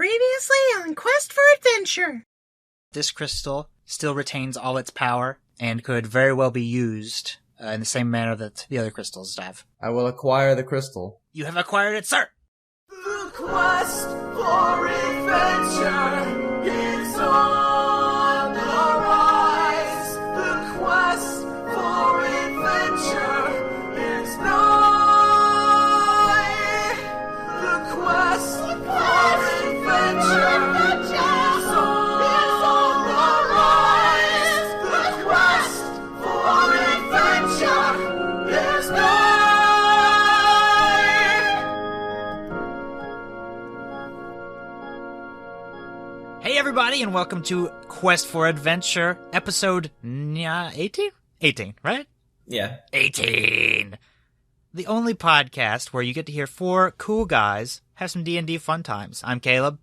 Previously on Quest for Adventure. This crystal still retains all its power and could very well be used in the same manner that the other crystals have. I will acquire the crystal. You have acquired it, sir! The quest for adventure is on the rise. The quest for adventure is nigh. The quest for adventure is on the rise. The quest for adventure is nigh. Hey everybody, and welcome to Quest for Adventure, episode 18? 18, right? Yeah. 18! The only podcast where you get to hear four cool guys have some D&D fun times. I'm Caleb.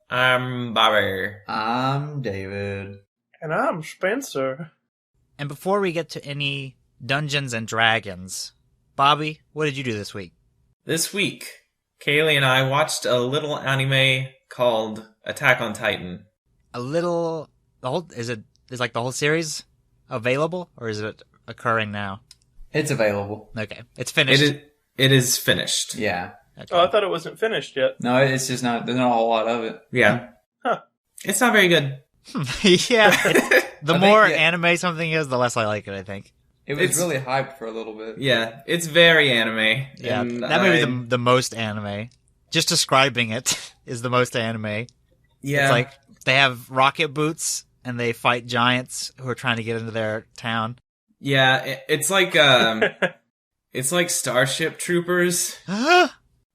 I'm Bobby. I'm David. And I'm Spencer. And before we get to any Dungeons and Dragons, Bobby, what did you do this week? This week, Kaylee and I watched a little anime called Attack on Titan. Is like the whole series available, or is it occurring now? It's available. Okay, it's finished. It is finished. Yeah. Okay. Oh, I thought it wasn't finished yet. No, it's just not, there's not a whole lot of it. Yeah. Huh. It's not very good. Yeah. The I more think, anime something is, the less I like it, I think. It was It's- really hyped for a little bit. Yeah, it's very anime. Yeah, and that may be the most anime. Just describing it is the most anime. Yeah. It's like they have rocket boots and they fight giants who are trying to get into their town. Yeah, it's like it's like Starship Troopers Oh.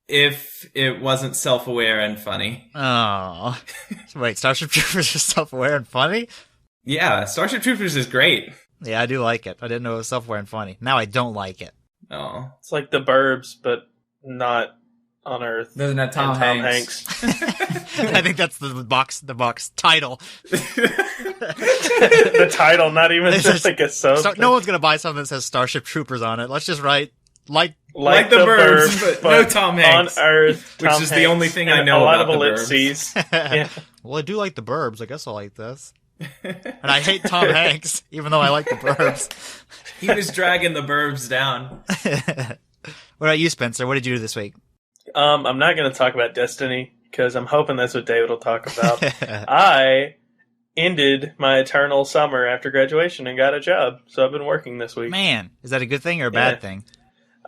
if it wasn't self-aware and funny. Wait, Starship Troopers is self-aware and funny? Yeah, Starship Troopers is great. Yeah, I do like it. I didn't know it was self-aware and funny. Now I don't like it. Oh. It's like the Burbs, but not on Earth. Doesn't have Tom And Hanks. I think that's the box title. The title, not even It's just just- like a sub. So, no one's going to buy something that says Starship Troopers on it. Let's just write, Like the Burbs, but no Tom Hanks. On Earth, Which Tom is the Hanks, only thing I and know a lot about of the ellipses. Yeah. Well, I do like the Burbs. I guess I'll like this. And I hate Tom Hanks, even though I like the Burbs. He was dragging the Burbs down. What about you, Spencer? What did you do this week? I'm not going to talk about Destiny because I'm hoping that's what David will talk about. I ended my eternal summer after graduation and got a job, so I've been working this week. Man, is that a good thing or a bad thing?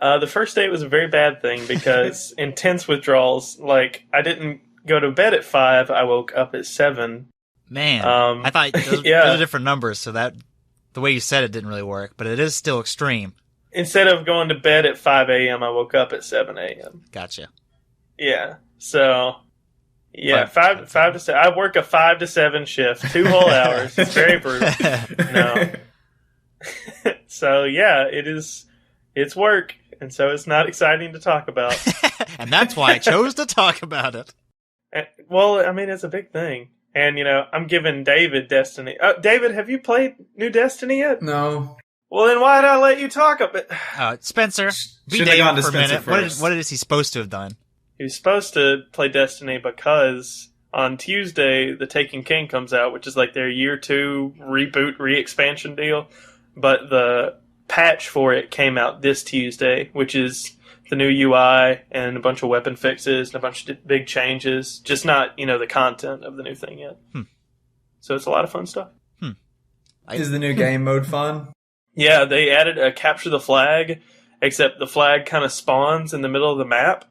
The first day was a very bad thing because intense withdrawals. Like, I didn't go to bed at 5, I woke up at 7. Man, I thought those are different numbers, so that the way you said it didn't really work, but it is still extreme. Instead of going to bed at 5 a.m., I woke up at 7 a.m. Gotcha. Yeah, so... Yeah, Five- five to 7. I work a 5 to 7 shift, 2 whole hours. It's very brutal. No. So, yeah, it's work, and so it's not exciting to talk about. And that's why I chose to talk about it. Well, I mean, it's a big thing. And, I'm giving David Destiny. David, have you played New Destiny yet? No. Well, then why did I let you talk about it? Spencer, be Should've gone David to for a Spencer minute. first. What is he supposed to have done? He was supposed to play Destiny because on Tuesday, The Taken King comes out, which is like their year 2 reboot, re-expansion deal. But the patch for it came out this Tuesday, which is the new UI and a bunch of weapon fixes and a bunch of big changes. Just not, the content of the new thing yet. So it's a lot of fun stuff. Is the new game mode fun? Yeah, they added a capture the flag, except the flag kind of spawns in the middle of the map.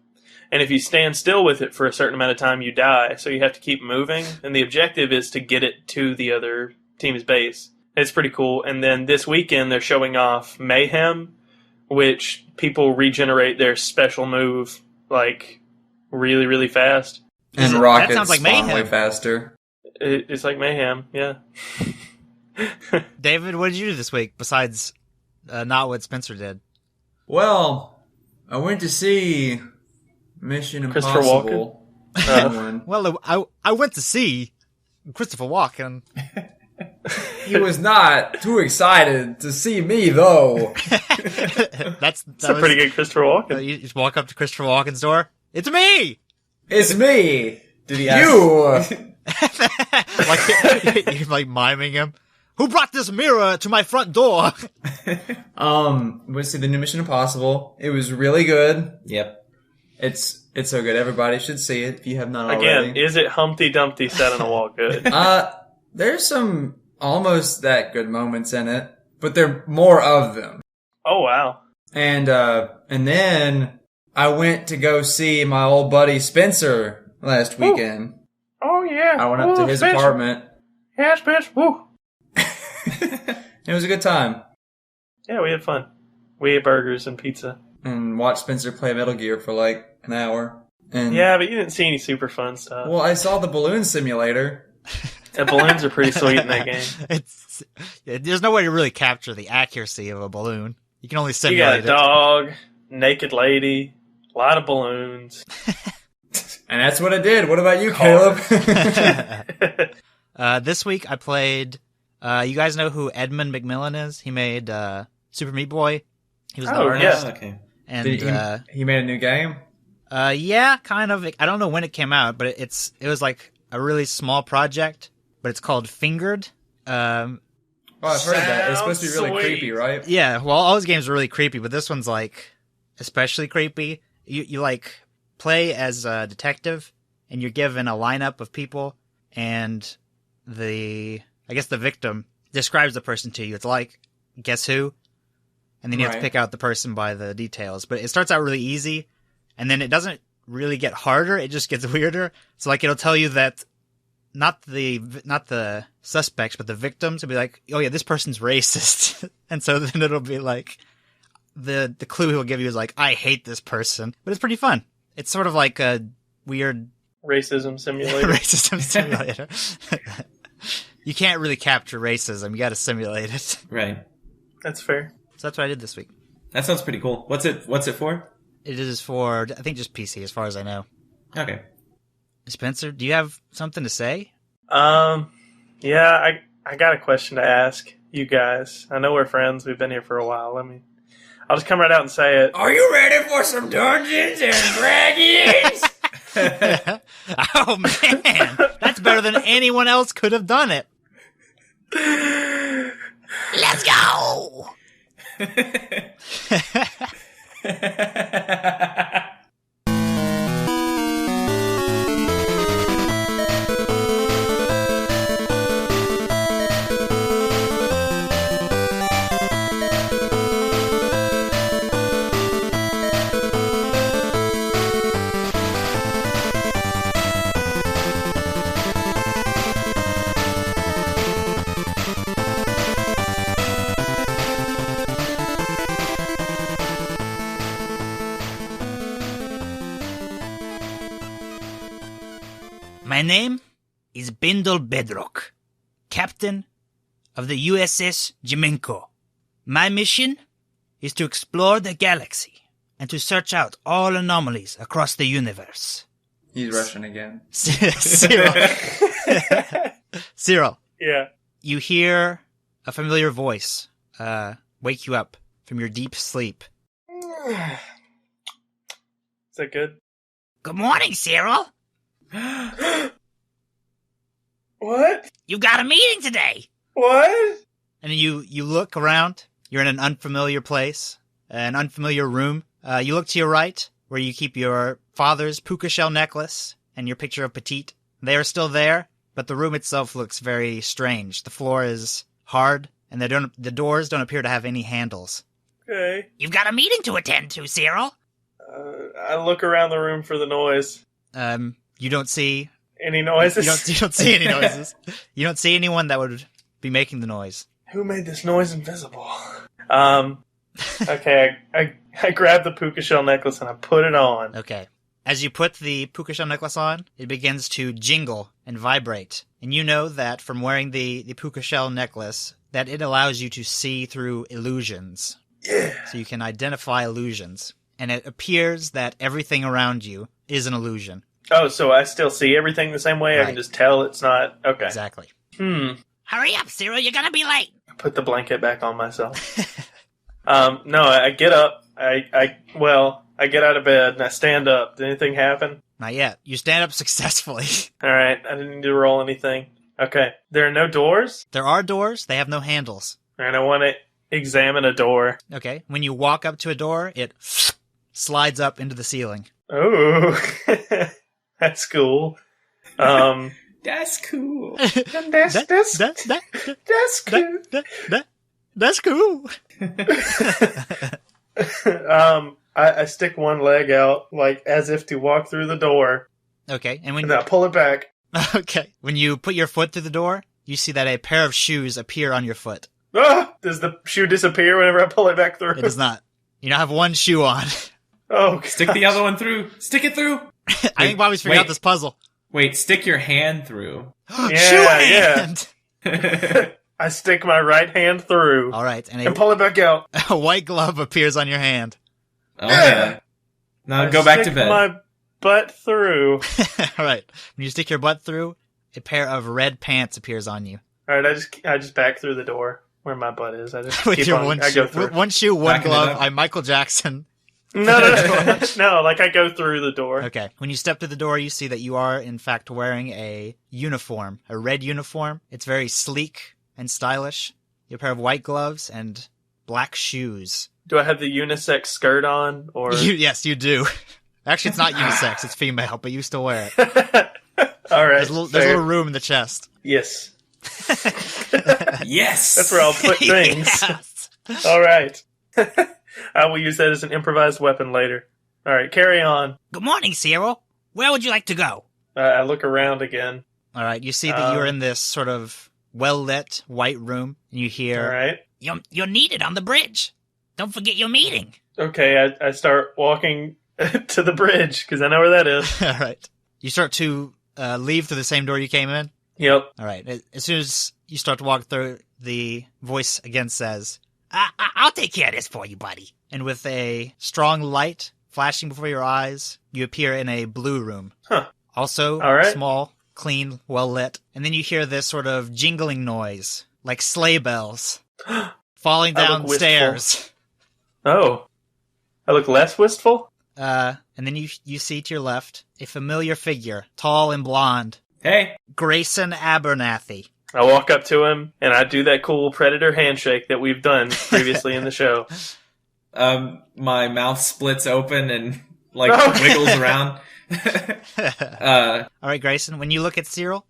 And if you stand still with it for a certain amount of time, you die. So you have to keep moving. And the objective is to get it to the other team's base. It's pretty cool. And then this weekend, they're showing off Mayhem, which people regenerate their special move, like, really, really fast. And That rockets sounds like spawn Mayhem. way faster. It's like Mayhem, yeah. David, what did you do this week besides not what Spencer did? Well, I went to see Mission Christopher Impossible. Well, I went to see Christopher Walken. He was not too excited to see me, though. That's a pretty good Christopher Walken. You just walk up to Christopher Walken's door. It's me. It's me. Did he ask? You! You're like miming him. Who brought this mirror to my front door? Let's see, the new Mission Impossible. It was really good. Yep. It's so good. Everybody should see it if you have not already. Again, is it Humpty Dumpty set on a wall good? There's some almost that good moments in it, but there are more of them. Oh, wow. And then I went to go see my old buddy Spencer last weekend. Oh, yeah. I went up to his apartment. Yeah, Spencer. Woo. It was a good time. Yeah, we had fun. We ate burgers and pizza. And watched Spencer play Metal Gear for like an hour. And Yeah, but you didn't see any super fun stuff. well, I saw the balloon simulator. The balloons are pretty sweet in that game. There's no way to really capture the accuracy of a balloon. You can only You simulate got a dog, naked lady, a lot of balloons. And that's what I did. What about you, Caleb? it. This week I played. You guys know who Edmund McMillan is? He made Super Meat Boy. He was the Oh, artist. yeah. Okay. And he made a new game? yeah, kind of. I don't know when it came out, but it was like a really small project. But it's called Fingered. Oh, I've heard that. It's supposed to be really Sounds creepy, sweet. right? Yeah, well, all his games are really creepy, but this one's like especially creepy. You like play as a detective, and you're given a lineup of people, and I guess the victim describes the person to you. It's like, guess who? And then you have to Right. pick out the person by the details. But it starts out really easy, and then it doesn't really get harder. It just gets weirder. So like it'll tell you that not the suspects, but the victims will be like, oh yeah, this person's racist. And so then it'll be like, the clue he'll give you is like, I hate this person. But it's pretty fun. It's sort of like a weird Racism simulator. racism simulator. You can't really capture racism. You got to simulate it. Right. That's fair. So that's what I did this week. That sounds pretty cool. What's it for? It is for, I think, just PC as far as I know. Okay. Spencer, do you have something to say? Yeah, I got a question to ask you guys. I know we're friends. We've been here for a while. I'll just come right out and say it. Are you ready for some Dungeons and Dragons? Oh man, that's better than anyone else could have done it. Let's go. My name is Bindle Bedrock, captain of the USS Jimenko. My mission is to explore the galaxy and to search out all anomalies across the universe. He's Russian again. Searil, Yeah. you hear a familiar voice wake you up from your deep sleep. Is that good? Good morning, Searil. What? You got a meeting today. What? And you look around. You're in an unfamiliar place, an unfamiliar room. You look to your right, where you keep your father's puka shell necklace and your picture of Petite. They are still there, but the room itself looks very strange. The floor is hard, and the doors don't appear to have any handles. Okay. You've got a meeting to attend to, Searil. I look around the room for the noise. You don't see Any noises? you don't see any noises. You don't see anyone that would be making the noise. Who made this noise invisible? Okay, I grab the puka shell necklace and I put it on. Okay. As you put the puka shell necklace on, it begins to jingle and vibrate. And you know that from wearing the puka shell necklace, that it allows you to see through illusions. Yeah. So you can identify illusions. And it appears that everything around you is an illusion. Oh, so I still see everything the same way? I Right. can just tell it's not... Okay. Exactly. Hurry up, Searil, you're gonna be late. I put the blanket back on myself. No, I get up. I get out of bed and I stand up. Did anything happen? Not yet. You stand up successfully. Alright, I didn't need to roll anything. Okay. There are no doors? There are doors. They have no handles. Alright, I want to examine a door. Okay. When you walk up to a door, it slides up into the ceiling. Oh, that's cool. That's cool. That's cool. That's cool. I stick one leg out, like, as if to walk through the door, Okay. And and then I pull it back. okay. When you put your foot through the door, you see that a pair of shoes appear on your foot. Ah! Does the shoe disappear whenever I pull it back through? It does not. You now have one shoe on. Oh, Stick the other one through. Stick it through. I think Bobby's figured out this puzzle. Wait, stick your hand through. Shoe yeah. hand! I stick my right hand through All right. And and pull it back out. a white glove appears on your hand. Oh, man. Now I go back to stick bed. my butt through. All right. When you stick your butt through, a pair of red pants appears on you. All right, I just back through the door where my butt is. I just With keep your on. one I shoe. go through. One shoe, one Backing it glove. up. I'm Michael Jackson. No, no, like I go through the door. Okay. When you step to the door, you see that you are, in fact, wearing a uniform, a red uniform. It's very sleek and stylish. You have a pair of white gloves and black shoes. Do I have the unisex skirt on, or? Yes, you do. Actually, it's not unisex. It's female, but you still wear it. All right, There's a little fair. room in the chest. Yes, Yes. that's where I'll put things. Yes. All right, I will use that as an improvised weapon later. All right, carry on. Good morning, Searil. Where would you like to go? I look around again. All right. You see that you're in this sort of well-lit white room, and you All hear... right. You're needed on the bridge. Don't forget your meeting. Okay, I start walking to the bridge because I know where that is. All right. You start to leave through the same door you came in. Yep. All right. As soon as you start to walk through, the voice again says, I'll take care of this for you, buddy. and with a strong light flashing before your eyes, you appear in a blue room. Huh. Also, All right. small, clean, well lit. And then you hear this sort of jingling noise, like sleigh bells, falling I look downstairs. Oh. I look less wistful? And then you see to your left a familiar figure, tall and blonde, Hey. Grayson Abernathy. I walk up to him, and I do that cool predator handshake that we've done previously in the show. My mouth splits open and like Okay. wiggles around. All right, Grayson, when you look at Searil,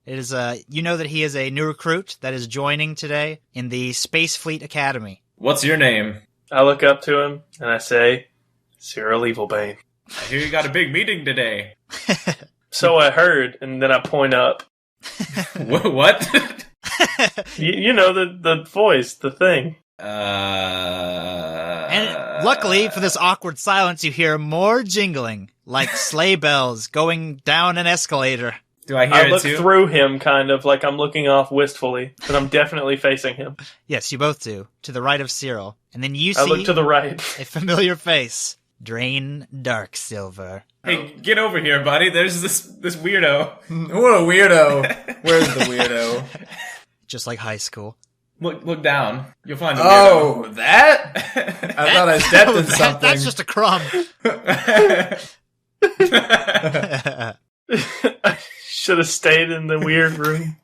it is you know that he is a new recruit that is joining today in the Space Fleet Academy. What's your name? I look up to him, and I say, Searil Evilbane. I hear you got a big meeting today. So I heard, and then I point up. What? You know the voice, the thing. And luckily for this awkward silence, you hear more jingling, like sleigh bells going down an escalator. Do I hear I it look too? through him kind of like I'm looking off wistfully, but I'm definitely facing him. Yes, you both do, to the right of Searil. And then you I see look to the right. a familiar face, Drayn Darksilver. Hey, get over here, buddy. There's this weirdo. What a weirdo. Where's the weirdo? Just like high school. Look down. You'll find a Oh, that? I thought I stepped in something. That's just a crumb. I should have stayed in the weird room.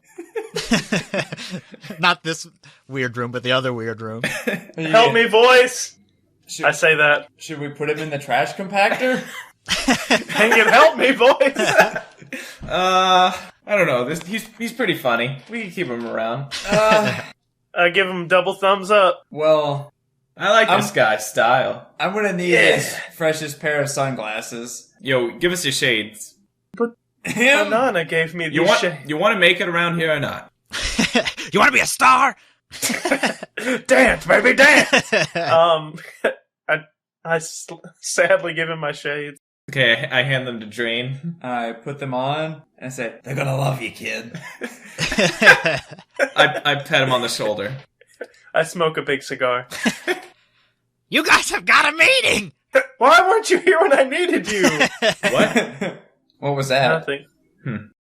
Not this weird room, but the other weird room. Help me, voice! I say that. Should we put him in the trash compactor? Dang it, help me, voice! I don't know. He's pretty funny. We can keep him around. I give him double thumbs up. Well, I like this guy's style. I'm gonna need his freshest pair of sunglasses. Yo, give us your shades. Him? Nana gave me You these want shades. you want to make it around here or not? You want to be a star? Dance, baby, dance! I sadly give him my shades. Okay, I hand them to Drayn. I put them on and say, "They're gonna love you, kid." I pat him on the shoulder. I smoke a big cigar. You guys have got a meeting! Why weren't you here when I needed you? What? What was that? Nothing. Hmm.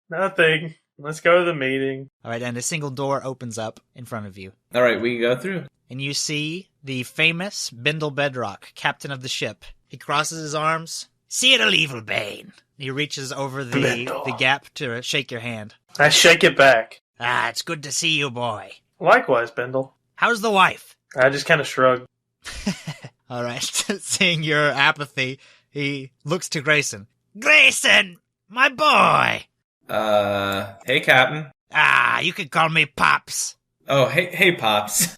Nothing. Let's go to the meeting. All right, and a single door opens up in front of you. All right, we can go through. And you see the famous Bindle Bedrock, captain of the ship. He crosses his arms Searil Evilbane. He reaches over Bindle. the gap to shake your hand. I shake it back. Ah, it's good to see you, boy. Likewise, Bindle. How's the wife? I just kind of shrug. All right. Seeing your apathy, he looks to Grayson. Grayson, my boy. Hey, Captain. Ah, you can call me Pops. Oh, hey, Pops.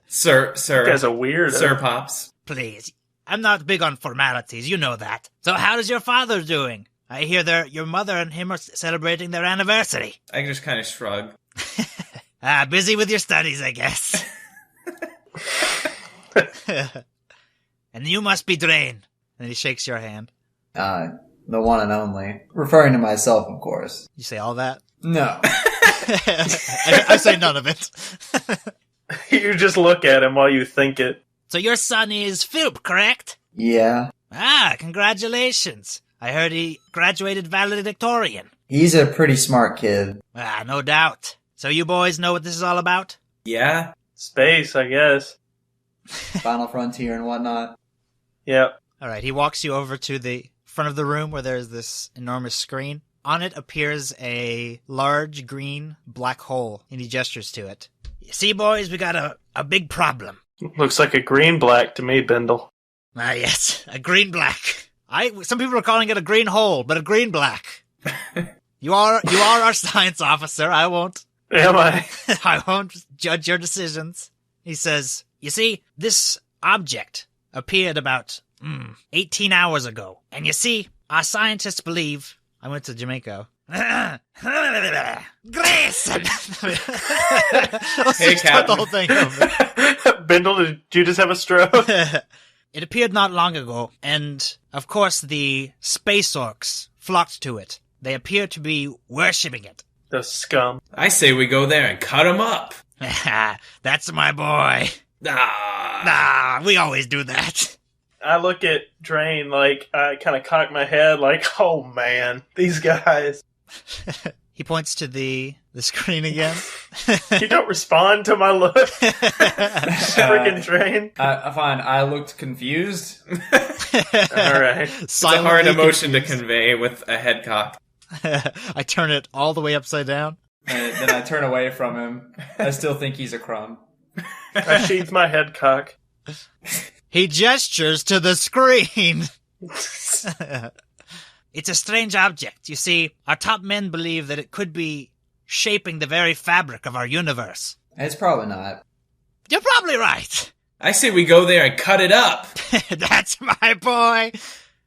Sir, You guys are weird. Sir Pops. Please. I'm not big on formalities, you know that. So how is your father doing? I hear your mother and him are celebrating their anniversary. I just kind of shrug. Ah, busy with your studies, I guess. And you must be Drayn. And he shakes your hand. The one and only. Referring to myself, of course. You say all that? No. I say none of it. You just look at him while you think it. So your son is Philp, correct? Yeah. Ah, congratulations. I heard he graduated valedictorian. He's a pretty smart kid. Ah, no doubt. So you boys know what this is all about? Yeah? Space, I guess. Final Frontier and whatnot. Yep. All right. He walks you over to the front of the room where there's this enormous screen. On it appears a large green black hole, and he gestures to it. You see, boys, we got a big problem. Looks like a green-black to me, Bindle. Ah, yes, a green-black. Some people are calling it a green hole, but a green black. You are our science officer. I won't Am I? I won't judge your decisions. He says, you see, this object appeared about 18 hours ago. And you see, our scientists believe... I went to Jamaica. Grayson! Hey, Start the Captain. whole thing over. Bindle, did you just have a stroke? It appeared not long ago, and of course the space orcs flocked to it. They appear to be worshipping it. The scum. I say we go there and cut him up. That's my boy. Ah. We always do that. I look at Drayn like I kind of cock my head like, oh man, these guys. He points to the screen again. You don't respond to my look. Freaking Drayn. I find I looked confused. Alright. It's a hard emotion to convey with a head cock. I turn it all the way upside down. And then I turn away from him. I still think he's a crumb. I sheath my head cock. He gestures to the screen. It's a strange object. You see, our top men believe that it could be shaping the very fabric of our universe. It's probably not. You're probably right. I say we go there and cut it up. That's my boy.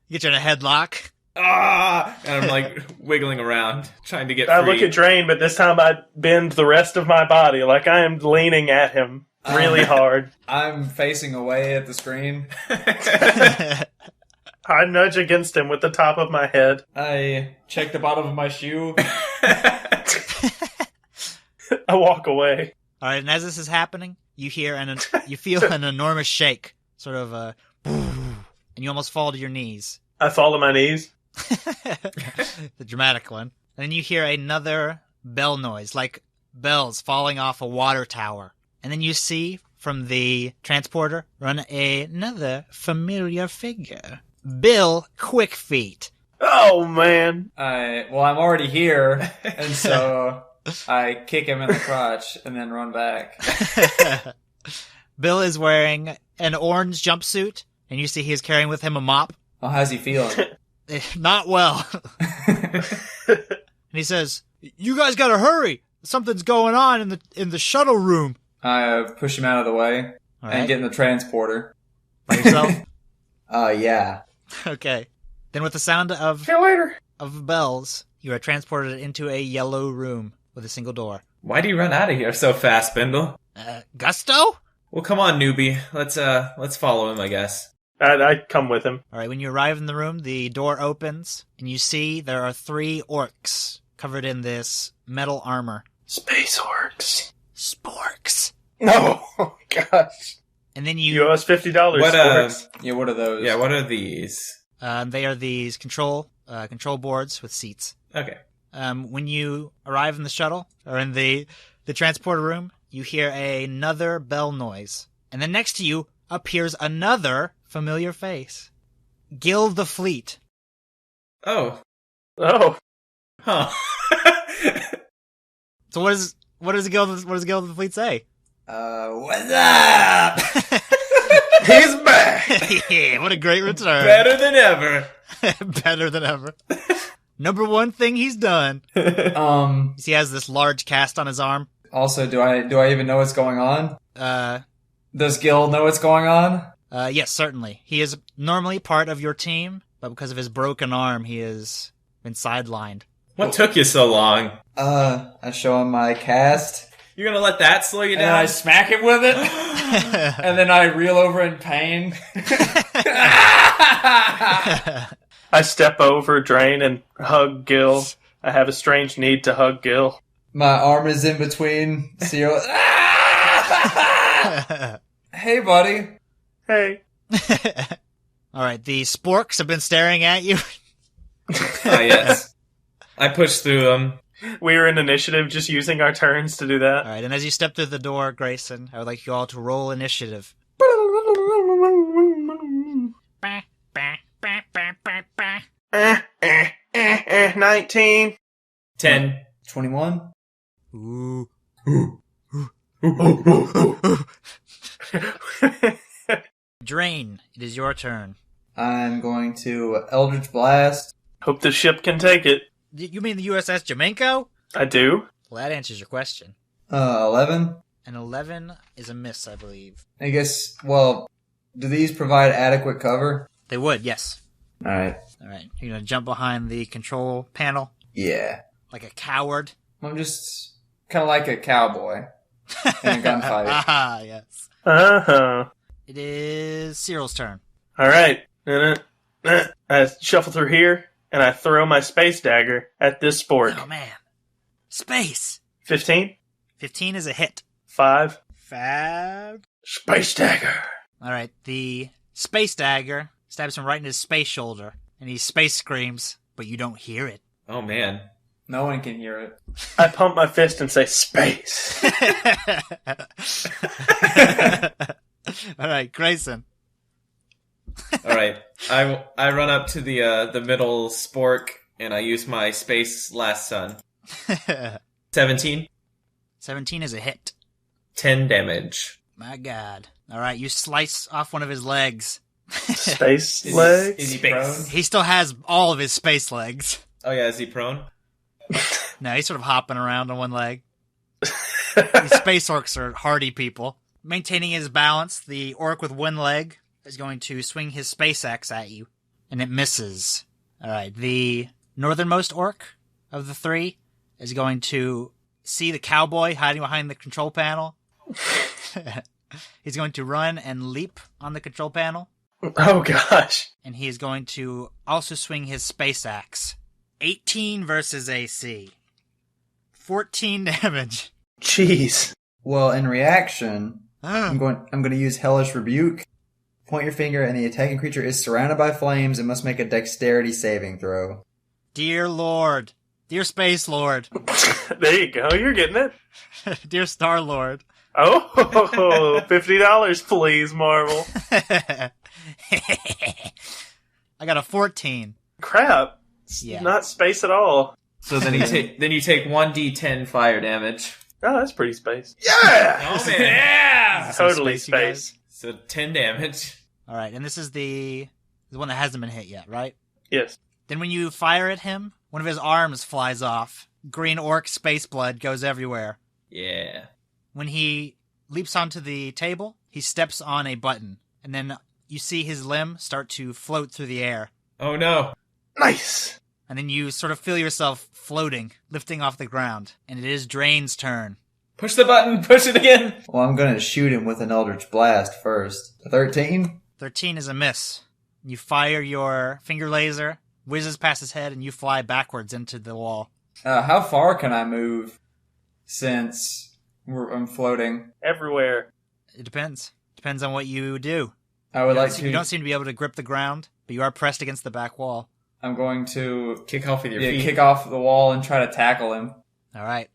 You get you in a headlock. Ah! And I'm like wiggling around, trying to get I free. look at Drayn, but this time I bend the rest of my body like I am leaning at him really hard. I'm facing away at the screen. I nudge against him with the top of my head. I check the bottom of my shoe. I walk away. All right, and as this is happening, you feel an enormous shake, sort of and you almost fall to your knees. I fall to my knees. The dramatic one. And then you hear another bell noise, like bells falling off a water tower. And then you see from the transporter run another familiar figure. Bill Quickfeet. Oh, man. I'm already here, and so I kick him in the crotch and then run back. Bill is wearing an orange jumpsuit, and you see he is carrying with him a mop. Oh, how's he feeling? Not well. And he says, "You guys gotta hurry. Something's going on in the shuttle room." I push him out of the way All and right. get in the transporter. By yourself? Yeah. Okay. Then with the sound of See you later. bells, you are transported into a yellow room with a single door. Why do you run out of here so fast, Bindle? Gusto? Well, come on, newbie. Let's follow him, I guess. I come with him. All right, when you arrive in the room, the door opens, and you see there are 3 orcs covered in this metal armor. Space orcs. Sporks. No. Oh, gosh. And then You owe us $50. What, orcs. Yeah, what are those? Yeah, what are these? they are these control boards with seats. Okay. When you arrive in the shuttle, or in the transporter room, you hear another bell noise. And then next to you appears another familiar face. Gill the Fleet. Oh. Oh, Huh. So what does Gill the Fleet say? What's up? he's back. Yeah, what a great return. Better than ever. Better than ever. Number one thing he's done is he has this large cast on his arm. Also, do I even know what's going on? Does Gil know what's going on? Yes, certainly. He is normally part of your team, but because of his broken arm, he has been sidelined. What took you so long? I show him my cast, You're gonna let that slow you and I down? smack him with it, and then I reel over in pain. I step over Drain and hug Gil. I have a strange need to hug Gil. My arm is in between Searil. Hey, buddy. Hey. All right, the sporks have been staring at you. Yes. I pushed through them. We're in initiative, just using our turns to do that. All right, and as you step through the door, Grayson, I would like you all to roll initiative. 19. 10. 21. Ooh. Drain, it is your turn. I'm going to Eldritch Blast. Hope the ship can take it. You mean the USS Jamenko? I do. Well, that answers your question. 11. An 11 is a miss, I believe. I guess, well, do these provide adequate cover? They would, yes. Alright. All right, you're going to jump behind the control panel Yeah. like a coward. I'm just kind of like a cowboy in a gunfight. Ah, yes. Uh-huh. It is Cyril's turn. All right. I shuffle through here, and I throw my space dagger at this spork. Oh, man. Space. 15? 15 is a hit. 5. Fab. Space dagger. All right, the space dagger stabs him right in his space shoulder, and he space screams, but you don't hear it. Oh, man. No one can hear it. I pump my fist and say, space. All right, Grayson. All right. I run up to the middle spork, and I use my space last sun. 17. 17 is a hit. 10 damage. My God. All right, you slice off one of his legs. Space Is legs? he prone? He still has all of his space legs. Oh, yeah. Is he prone? No, he's sort of hopping around on one leg. These space orcs are hardy people. Maintaining his balance, the orc with one leg is going to swing his space axe at you, and it misses. All right, the northernmost orc of the three is going to see the cowboy hiding behind the control panel. He's going to run and leap on the control panel, Oh, gosh. and he is going to also swing his space axe. 18 versus AC. 14 damage. Jeez. Well, in reaction, I'm going to use Hellish Rebuke. Point your finger, and the attacking creature is surrounded by flames and must make a dexterity saving throw. Dear Lord. Dear Space Lord. There you go. You're getting it. Dear Star Lord. Oh, $50, please, Marvel. I got a 14. Crap. It's Yeah. not space at all. So then you take 1d10 fire damage. Oh, that's pretty space. Yeah! Oh, man. Yeah! Is this some Totally space, you guys? space. So 10 damage. All right, and this is the one that hasn't been hit yet, right? Yes. Then when you fire at him, one of his arms flies off. Green orc space blood goes everywhere. Yeah. When he leaps onto the table, he steps on a button, and then you see his limb start to float through the air. Oh, no. Nice. And then you sort of feel yourself floating, lifting off the ground. And it is Drain's turn. Push the button. Push it again. Well, I'm going to shoot him with an Eldritch Blast first. 13? 13 is a miss. You fire your finger laser, whizzes past his head, and you fly backwards into the wall. How far can I move since I'm floating? Everywhere. It depends. Depends on what you do. I would like You don't to... seem to be able to grip the ground, but you are pressed against the back wall. I'm going to Kick off with your feet. kick off the wall and try to tackle him. All right.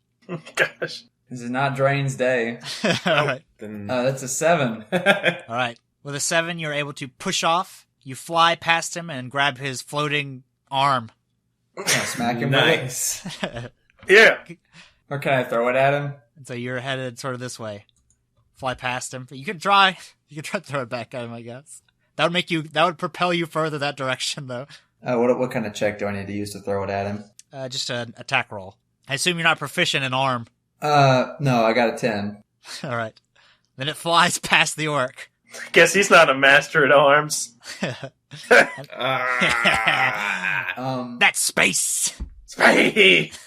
Gosh. This is not Drain's day. All right. Then... That's a 7. All right. With a 7, you're able to push off. You fly past him and grab his floating arm. Can I smack him with Nice. Yeah. it? Or can I throw it at him? And so you're headed sort of this way. Fly past him. You could try. You could try to throw it back at him, I guess. That would propel you further that direction, though. What kind of check do I need to use to throw it at him? Just an attack roll. I assume you're not proficient in arm. No, I got a 10. All right. Then it flies past the orc. Guess he's not a master at arms. That's space. Space.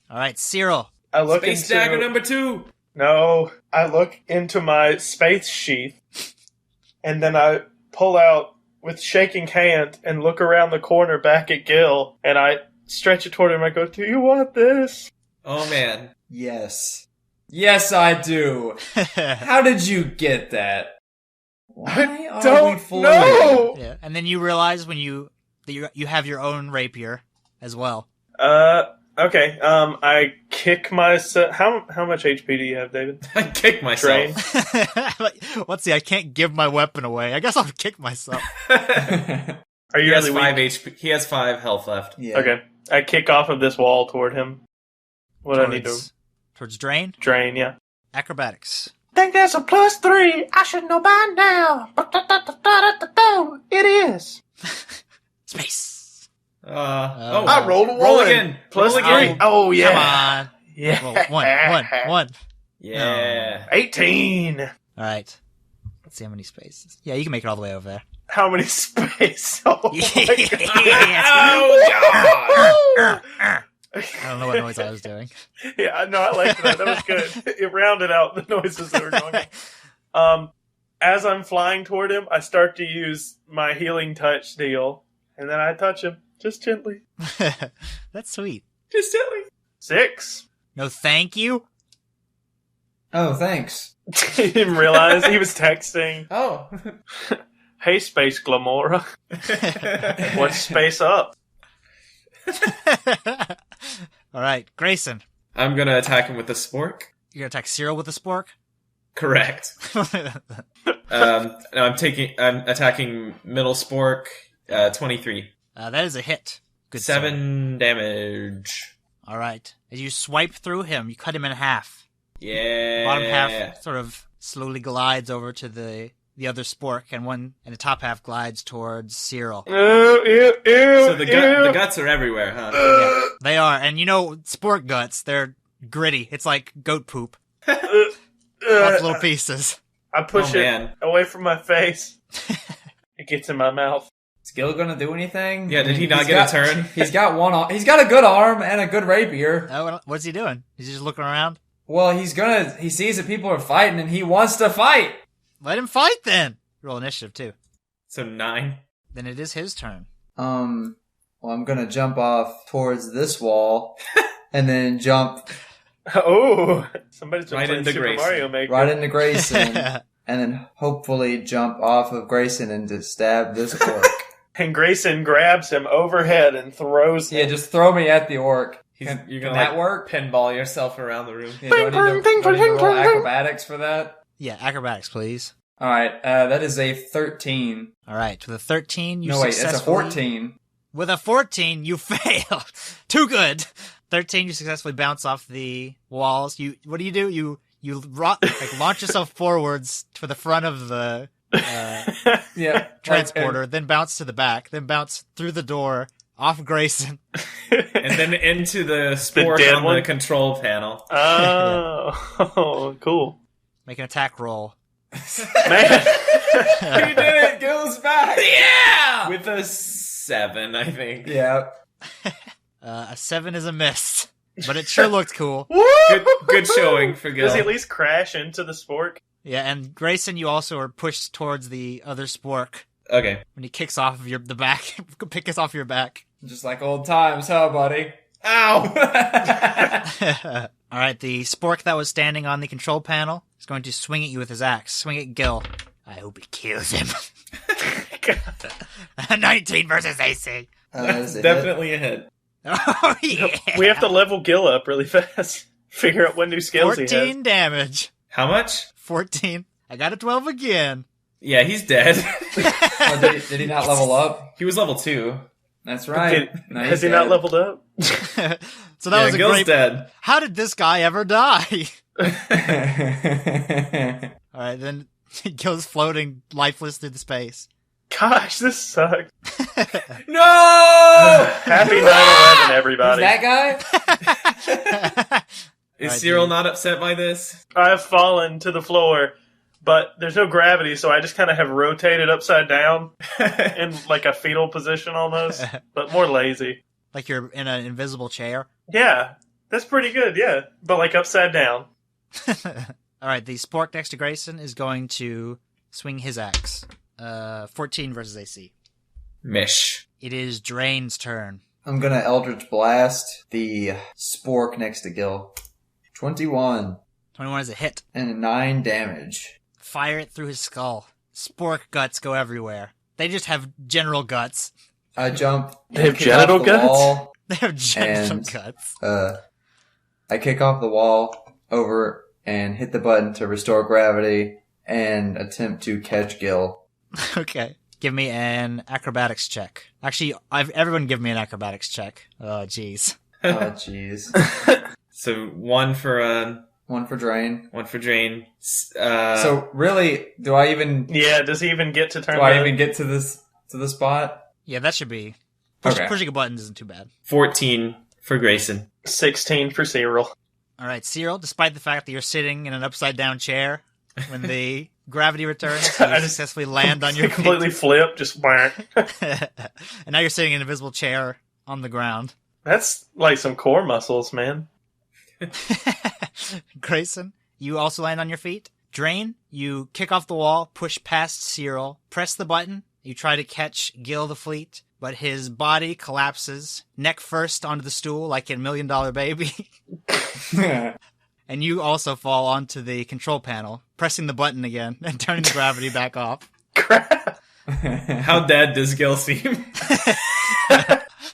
All right, Searil. I look Space into dagger number 2. No, I look into my space sheath, and then I pull out with shaking hand and look around the corner back at Gil, and I stretch it toward him. I go, "Do you want this?" Oh man. Yes. Yes, I do. How did you get that? Why are we Don't fooling? know. Yeah, and then you realize when you have your own rapier as well. Okay. I kick myself. How much HP do you have, David? I kick myself. Drayn? Let's see. I can't give my weapon away. I guess I'll kick myself. Are He you has really 5 weak? HP. He has 5 health left. Yeah. Okay. I kick off of this wall toward him. What do I need to Towards Drayn. drain? Yeah. Acrobatics. Think there's a +3. I should know by now. It is. Space. I rolled a 1. Roll again. Plus Roll 3. again. Oh, yeah. Come on. Yeah. Roll. One. Yeah. 18. All right. Let's see how many spaces. Yeah, you can make it all the way over there. How many space? Oh, my Oh god. I don't know what noise I was doing. Yeah, no, I liked that. That was good. It rounded out the noises that were going on. As I'm flying toward him, I start to use my healing touch deal, and then I touch him just gently. That's sweet. Just silly. 6. No, thank you. Oh, thanks. He didn't realize he was texting. Oh. Hey, Space Glamora. What's space up? All right, Grayson. I'm gonna attack him with the spork. You're gonna attack Searil with the spork. Correct. No, I'm attacking middle spork. 23. That is a hit. Good. 7 damage. All right. As you swipe through him, you cut him in half. Yeah. The bottom half sort of slowly glides over to the other spork, and the top half glides towards Searil. Ew. So the guts are everywhere, huh? Yeah, they are, and spork guts, they're gritty. It's like goat poop. Lots of little pieces. I push it away from my face. It gets in my mouth. Is Gil gonna do anything? Yeah, did he not get a turn? He's got one arm. He's got a good arm and a good rapier. What's he doing? He's just looking around? Well, he sees that people are fighting and he wants to fight. Let him fight then. Roll initiative too. So 9. Then it is his turn. Well, I'm gonna jump off towards this wall and then jump Oh, somebody's been Right playing into Super Grayson. Mario Maker. right into Grayson and then hopefully jump off of Grayson and to stab this orc. And Grayson grabs him overhead and throws him. Yeah, just throw me at the orc. You're Can gonna that work? pinball yourself around the room. Yeah, do I need to roll acrobatics for that? Yeah, acrobatics, please. Alright, that is a 13. All right, with a 13, you No, wait, it's a successfully... 14. With a 14, you fail. Too good. 13, you successfully bounce off the walls. What do? You launch yourself forwards to the front of the Yeah. transporter, then bounce to the back, then bounce through the door, off Grayson. And then into the spork dead on one? the control panel. Oh, cool. Make an attack roll. Man. He did it! Gil's back! Yeah! With a 7, I think. Yeah. A 7 is a miss, but it sure looked cool. Good showing for Gil. Does he at least crash into the spork? Yeah, and Grayson, you also are pushed towards the other spork Okay. when he kicks off of the back. Pick us off your back. Just like old times, huh, buddy? Ow! All right, the spork that was standing on the control panel is going to swing at you with his axe. Swing at Gil. I hope it kills him. 19 versus AC. That's definitely a hit. Oh, yeah. We have to level Gil up really fast. Figure out what new skills he has. 14 damage. How much? 14. I got a 12 again. Yeah, he's dead. Oh, did he not level up? He was level 2. That's right. No, Has he not leveled up? So that was a Gil's great. dead. How did this guy ever die? All right, then he goes floating lifeless through the space. Gosh, this sucks. No! Happy 9/11, everybody. That guy? Is Alright, Searil dude. not upset by this? I have fallen to the floor, but there's no gravity, so I just kind of have rotated upside down in like a fetal position almost, but more lazy. Like you're in an invisible chair. Yeah, that's pretty good, yeah. But like upside down. All right, the spork next to Grayson is going to swing his axe. 14 versus AC. Mish. It is Drayn's turn. I'm gonna Eldritch Blast the spork next to Gil. 21 21 is a hit. and 9 damage. Fire it through his skull. Spork guts go everywhere. They just have general guts. I jump. They have kick genital off the guts? wall. They have general And- guts. I kick off the wall over and hit the button to restore gravity and attempt to catch Gil. Okay. Give me an acrobatics check. Actually, everyone give me an acrobatics check. Oh, jeez. Oh, jeez. So 1 for One for Drayn. Drayn. So really, do I even Yeah, does he even get to turn do I the- even get to the spot? Yeah, that should be. Okay. Pushing a button isn't too bad. 14 for Grayson. 16 for Searil. All right, Searil, despite the fact that you're sitting in an upside-down chair, when the gravity returns, you I just successfully land on your feet. completely flip, just whack. And now you're sitting in an invisible chair on the ground. That's like some core muscles, man. Grayson, you also land on your feet. Drayn, you kick off the wall, push past Searil, press the button. You try to catch Gil the Fleet, but his body collapses, neck first onto the stool like in $1 Million Baby. And you also fall onto the control panel, pressing the button again and turning the gravity back off. Crap. How dead does Gil seem?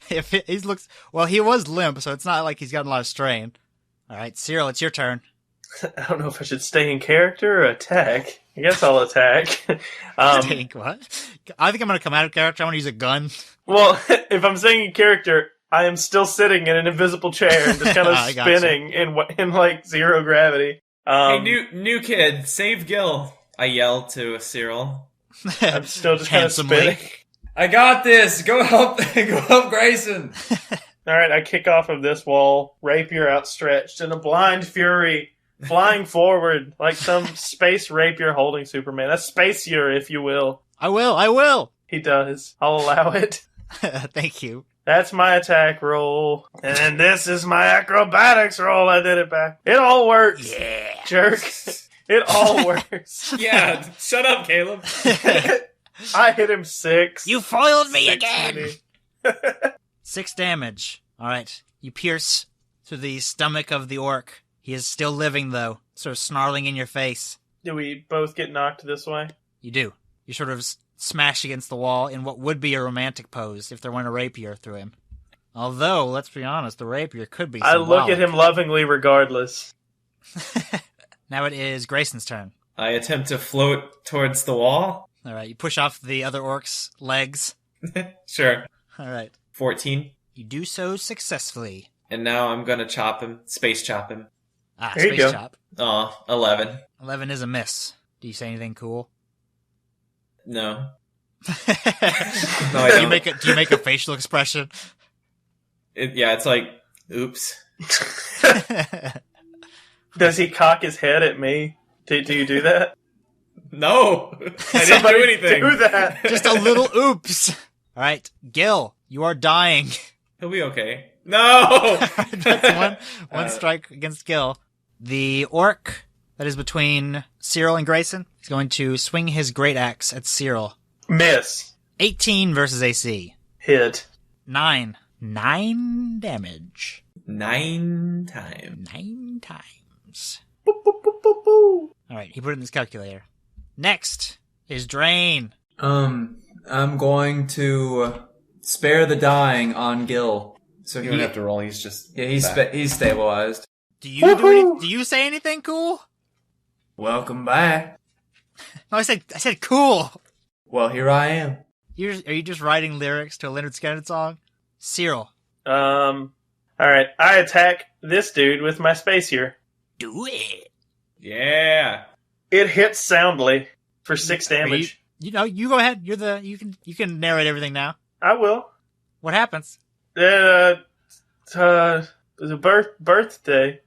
If he looks, well, he was limp, so it's not like he's gotten a lot of strain. All right, Searil, it's your turn. I don't know if I should stay in character or attack. I guess I'll attack. Think what? I think I'm gonna come out of character. I'm gonna use a gun. Well, if I'm staying in character, I am still sitting in an invisible chair and just kind of I gotcha. spinning in like zero gravity. Hey, new kid, save Gil! I yell to Searil. I'm still just kind of Handsomely. spinning. I got this. Go help Grayson. All right, I kick off of this wall, rapier outstretched, in a blind fury, flying forward like some space rapier holding Superman. A spacier, if you will. I will. He does. I'll allow it. Thank you. That's my attack roll. And this is my acrobatics roll. I did it back. It all works. Yeah. Jerk. It all works. Yeah, shut up, Caleb. I hit him 6. You foiled me 6 again. mini. 6 damage. All right. You pierce through the stomach of the orc. He is still living, though, sort of snarling in your face. Do we both get knocked this way? You do. You sort of smash against the wall in what would be a romantic pose if there went a rapier through him. Although, let's be honest, the rapier could be I look at symbolic. him lovingly regardless. Now it is Grayson's turn. I attempt to float towards the wall. All right. You push off the other orc's legs. Sure. All right. 14. You do so successfully. And now I'm gonna chop him. Space chop him. Ah, There you space go. chop. Aw, 11. 11 is a miss. Do you say anything cool? No. do I you don't. make a facial expression? Yeah, it's like, oops. Does he cock his head at me? Do you do that? No! I didn't do Somebody anything. do that. Just a little oops. All right, Gil, you are dying. He'll be okay. No! That's one strike against Gil. The orc that is between Searil and Grayson is going to swing his great axe at Searil. Miss. 18 versus AC. Hit. 9 damage. 9 times. 9 times. Boop, boop, boop, boop, boop. All right, he put it in his calculator. Next is Drayn. I'm going to spare the dying on Gil. So You don't have to roll, he's just... yeah, he's back. he's stabilized. Do you say anything cool? Welcome back. No, I said cool. Well, here I am. Are you just writing lyrics to a Leonard Skinner song? Searil. Alright, I attack this dude with my spacier. Do it. Yeah. It hits soundly for 6 damage. You go ahead. You can narrate everything now. I will. What happens? It was a birthday.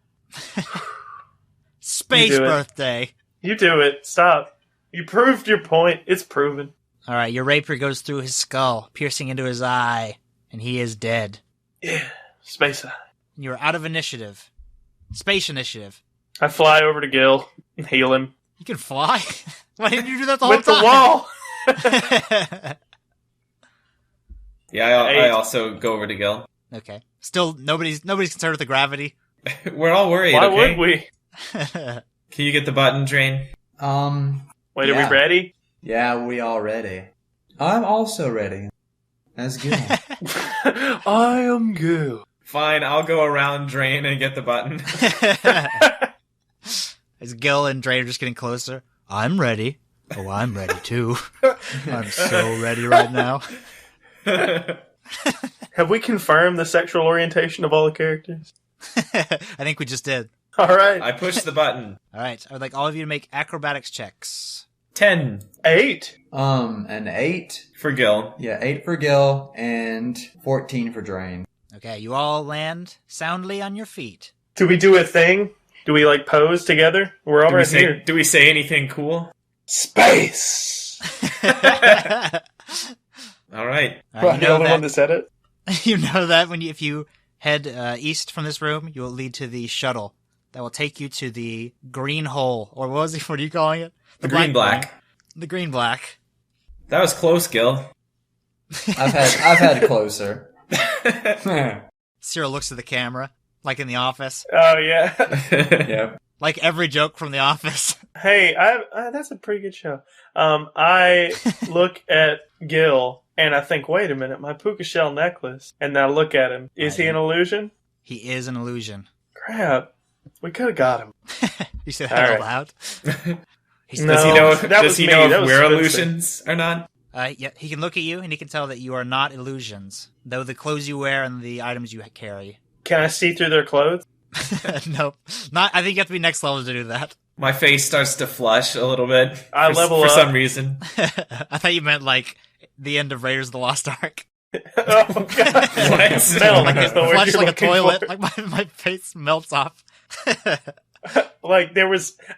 Space You do it. birthday. You do it. Stop. You proved your point. It's proven. All right, your rapier goes through his skull, piercing into his eye, and he is dead. Yeah. Space eye. You're out of initiative. Space initiative. I fly over to Gil and heal him. You can fly? Why didn't you do that the whole With the time? wall! Yeah, I also go over to Gil. Okay. Still, nobody's concerned with the gravity. We're all worried, Why okay? would we? Can you get the button, Drayn? Wait, Yeah. are we ready? Yeah, we all ready. I'm also ready. That's good. I am Gil. Fine, I'll go around Drayn and get the button. As Gil and Drayn are just getting closer. I'm ready. Oh, I'm ready too. I'm so ready right now. Have we confirmed the sexual orientation of all the characters? I think we just did. All right. I push the button. All right. I would like all of you to make acrobatics checks. 10 8. An 8. for Gil. Yeah, 8 for Gil and 14 for Drayn. Okay, you all land soundly on your feet. Do we do a thing? Do we like pose together? We're all right here. Do we say anything cool? Space. All right. All I'm the only one that said it. You know that if you head east from this room, you will lead to the shuttle that will take you to the green hole, or what are you calling it? The green black. The green black. That was close, Gil. I've had closer. Searil looks at the camera, like in The Office, Oh yeah. Yeah. like every joke from The Office. Hey, that's a pretty good show. I look at Gil and I think, wait a minute, my puka shell necklace. And I look at him. Is he an illusion? He is an illusion. Crap. We could have got him. You said that All out loud. No. Does he know That if was we're Spencer. illusions or not? Yeah, he can look at you and he can tell that you are not illusions, though the clothes you wear and the items you carry. Can I see through their clothes? Nope. Not. I think you have to be next level to do that. My face starts to flush a little bit. I for, level for up. some reason. I thought you meant like the end of Raiders of the Lost Ark. Oh god. What? Smell like it's the word Flush you're like a looking toilet. for. Like my face melts off. Like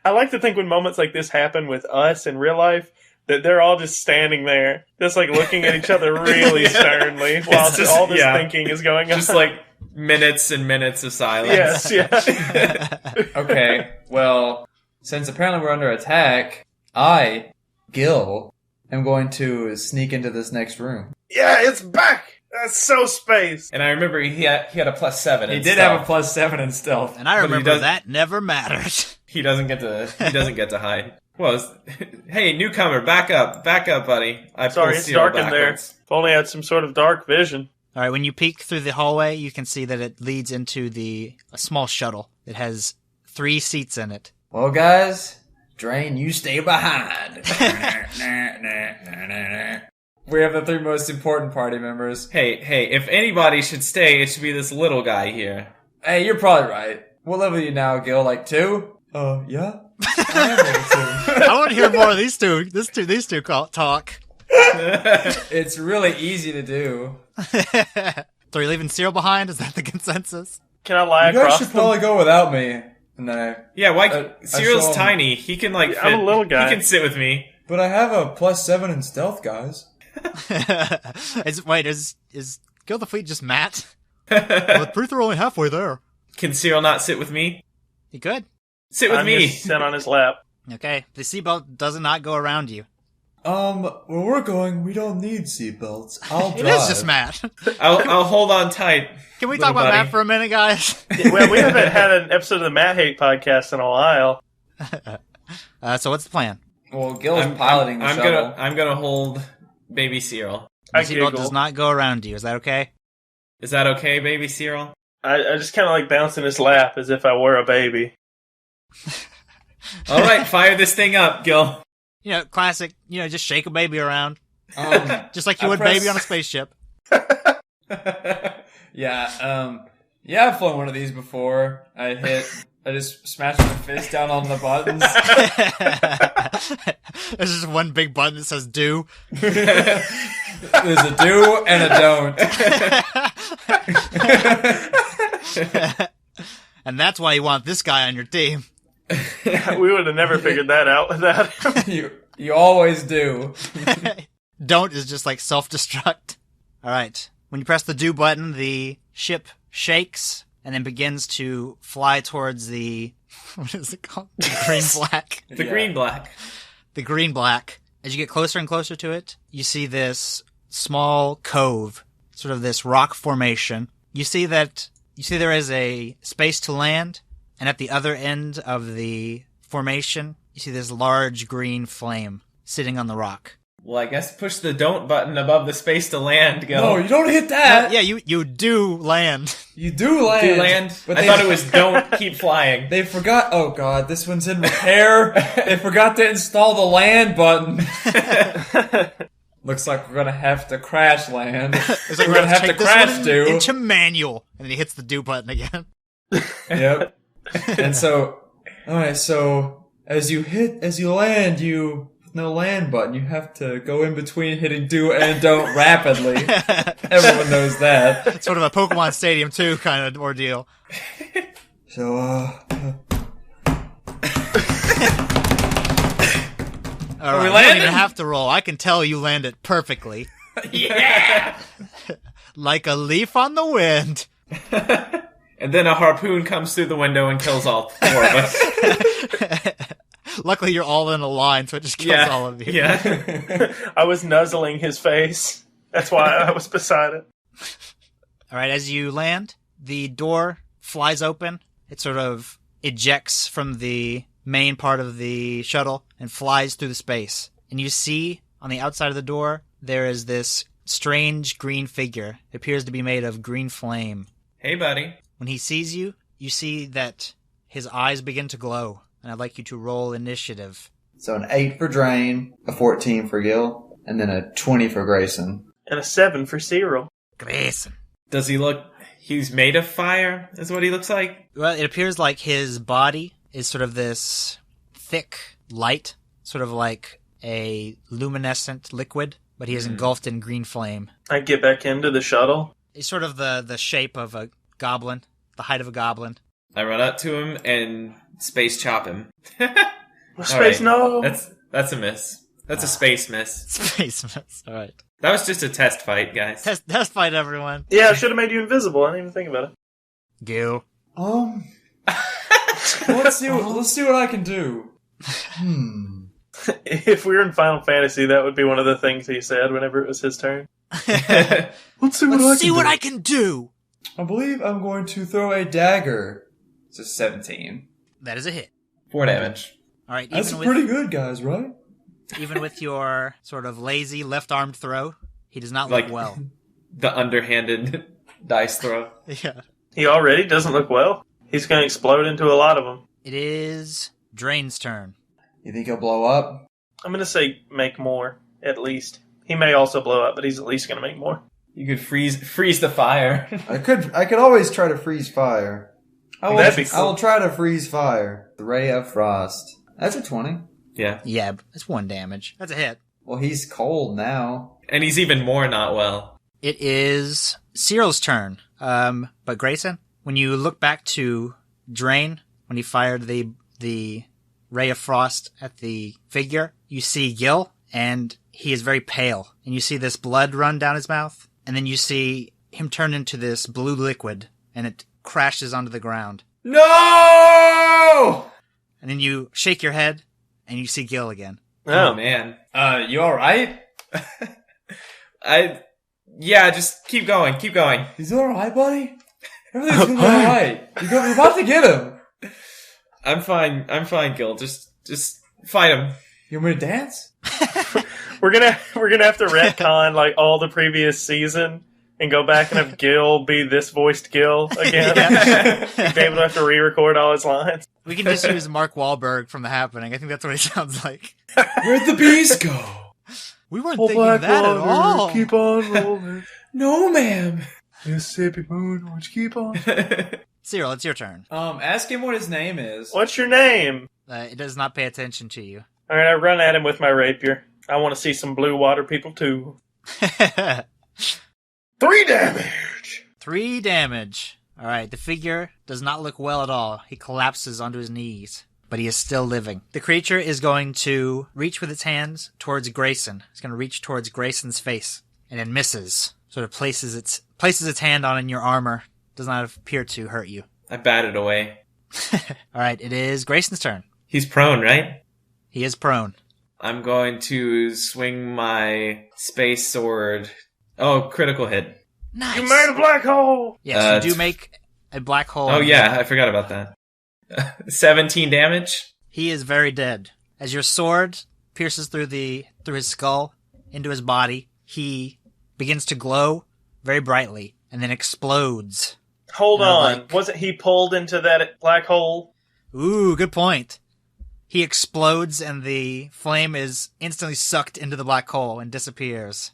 I like to think when moments like this happen with us in real life, that they're all just standing there, just like looking at each other really sternly while It's just- all this yeah. thinking is going on. Just like minutes and minutes of silence. yes, yeah. Okay, well, since apparently we're under attack, I, Gil, am going to sneak into this next room. Yeah, it's back. That's so space. And I remember he had a +7. He in did stealth. have a +7 in stealth. And I But he remember does- that never mattered. He doesn't get to hide. Well, hey, newcomer, back up, buddy. I Sorry, pull it's Searil dark in there. backwards. If only I had some sort of dark vision. All right, when you peek through the hallway, you can see that it leads into a small shuttle. It has 3 seats in it. Well, guys, Drayn, you stay behind. We have the 3 most important party members. Hey, if anybody should stay, it should be this little guy here. Hey, you're probably right. What level are you now, Gil? Like 2? Yeah. I am level 2. I want to hear more of these two. These two talk. It's really easy to do. So are you leaving Searil behind? Is that the consensus? Can I lie You guys across should them? probably go without me. And then Yeah, why? I Cyril's saw him. tiny. He can like. I'm a fit- little guy. He can sit with me. But I have a +7 in stealth, guys. Is Kill the Fleet just Matt? Well, the proof are only halfway there. Can Cyril not sit with me? You could. Sit with I'm me. just sit on his lap. Okay, the seatbelt does not go around you. Where we're going, we don't need seatbelts. I'll It drive. is just Matt. I'll hold on tight. Can we Little talk about buddy. Matt for a minute, guys? Well, we haven't had an episode of the Matt Hate podcast in a while. So what's the plan? Well, Gil's piloting the shuttle. I'm gonna hold baby Cyril. The I seatbelt giggle. does not go around you. Is that okay? Is that okay, baby Cyril? I just kind of like bounce in his lap as if I were a baby. All right, fire this thing up, Gil. Classic, just shake a baby around. Just like you I would press- baby on a spaceship. Yeah, I've flown one of these before. I just smashed my fist down on the buttons. There's just one big button that says do. There's a do and a don't. And that's why you want this guy on your team. We would have never figured that out without him. You always do. Don't is just like self-destruct. Alright. When you press the do button, the ship shakes and then begins to fly towards the... What is it called? The green-black. The green-black. The green-black. As you get closer and closer to it, you see this small cove, sort of this rock formation. You see there is a space to land, and at the other end of the formation, you see this large green flame sitting on the rock. Well, I guess push the don't button above the space to land, Gil. No, you don't hit that. Yeah, you do land. You do land. Do land? But I thought it was don't keep flying. They forgot. Oh god, this one's in repair. They forgot to install the land button. Looks like we're gonna have to crash land. It's like we're gonna have to take this crash one do. into manual, and then he hits the do button again. Yep. And so, alright, so as you land, with no land button, you have to go in between hitting do and don't rapidly. Everyone knows that. It's sort of a Pokemon Stadium 2 kind of ordeal. So, All right, you don't even have to roll. I can tell you land it perfectly. Yeah! Like a leaf on the wind. And then a harpoon comes through the window and kills all four of us. Luckily, you're all in a line, so it just kills all of you. Yeah. I was nuzzling his face. That's why I was beside it. All right, as you land, the door flies open. It sort of ejects from the main part of the shuttle and flies through the space. And you see, on the outside of the door, there is this strange green figure. It appears to be made of green flame. Hey, buddy. When he sees you, you see that his eyes begin to glow. And I'd like you to roll initiative. so an 8 for Drayn, a 14 for Gil, and then a 20 for Grayson. And a 7 for Searil. Grayson. Does he look... He's made of fire, is what he looks like? Well, it appears like his body is sort of this thick light, sort of like a luminescent liquid, but he is engulfed in green flame. I get back into the shuttle. It's sort of the shape of a goblin, the height of a goblin. I run up to him and space chop him. Space, no. That's a miss. That's a space miss. Space miss. All right. That was just a test fight, guys. Test fight, everyone. Yeah, I should have made you invisible. I didn't even think about it. Gil. Let's see what I can do. If we were in Final Fantasy, that would be one of the things he said whenever it was his turn. Let's see what I can do. I believe I'm going to throw a dagger. It's a 17. That is a hit. 4 damage. All right. That's pretty good, guys, right? Even with your sort of lazy left-armed throw, he does not look well. The underhanded dice throw. Yeah. He already doesn't look well. He's going to explode into a lot of them. It is Drayn's turn. You think he'll blow up? I'm going to say make more, at least. He may also blow up, but he's at least going to make more. You could freeze the fire. I could always try to freeze fire. That'd be cool. I will try to freeze fire. The Ray of Frost. That's a 20. Yeah. Yeah, that's 1 damage. That's a hit. Well, he's cold now. And he's even more not well. It is Cyril's turn. But Grayson, when you look back to Drayn, when he fired the ray of frost at the figure, you see Gil, and he is very pale. And you see this blood run down his mouth, and then you see him turn into this blue liquid, and it crashes onto the ground. No! And then you shake your head, and you see Gil again. Oh, man. You alright? Yeah, just keep going. Is it alright, buddy? Everything's gonna be alright. You're about to get him. I'm fine, Gil. Just fight him. You want me to dance? We're gonna have to retcon like all the previous season and go back and have Gil be this voiced Gil again. Be able to have to re-record all his lines. We can just use Mark Wahlberg from The Happening. I think that's what he sounds like. Where'd the bees go? We weren't thinking that at all. Keep on rolling. No, ma'am. Mississippi moon, won't you keep on? Searil, it's your turn. Ask him what his name is. What's your name? It does not pay attention to you. All right, I run at him with my rapier. I want to see some blue water people too. 3 damage. 3 damage. All right, the figure does not look well at all. He collapses onto his knees, but he is still living. The creature is going to reach with its hands towards Grayson. It's going to reach towards Grayson's face, and it misses. Sort of places its hand on in your armor. Does not appear to hurt you. I bat it away. All right, it is Grayson's turn. He's prone, right? He is prone. I'm going to swing my space sword. Oh, critical hit. Nice. You made a black hole. Yes, you do make a black hole. Oh yeah, I forgot about that. 17 damage. He is very dead. As your sword pierces through his skull into his body, he begins to glow very brightly and then explodes. Hold on. Wasn't he pulled into that black hole? Ooh, good point. He explodes and the flame is instantly sucked into the black hole and disappears.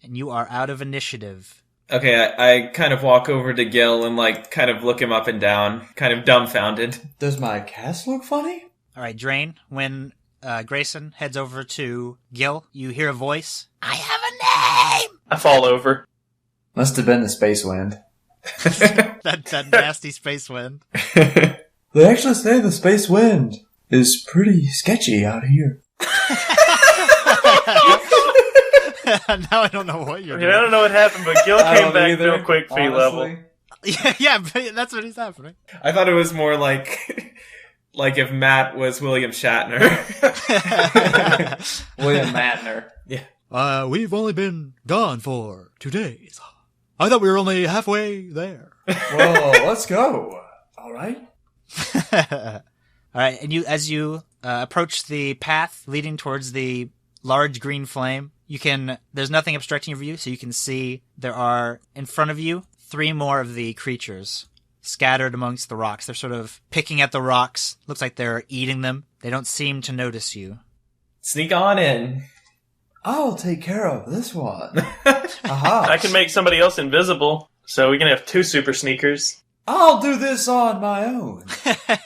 And you are out of initiative. Okay, I kind of walk over to Gil and kind of look him up and down, kind of dumbfounded. Does my cast look funny? All right, Drayn, when Grayson heads over to Gil, you hear a voice. I have a name! I fall over. Must have been the space wind. that nasty space wind. They actually say the space wind is pretty sketchy out here. Now I don't know what you're I doing. don't know what happened, but Gil came back real quick feet level. Yeah, but that's what is happening. I thought it was more like if Matt was William Shatner. William Matner. Yeah. We've only been gone for 2 days. I thought we were only halfway there. Well, let's go. All right. All right, and as you approach the path leading towards the large green flame, there's nothing obstructing your view, so you can see there are, in front of you, 3 more of the creatures scattered amongst the rocks. They're sort of picking at the rocks. Looks like they're eating them. They don't seem to notice you. Sneak on in. I'll take care of this one. Aha. I can make somebody else invisible, so we can have 2 super sneakers. I'll do this on my own.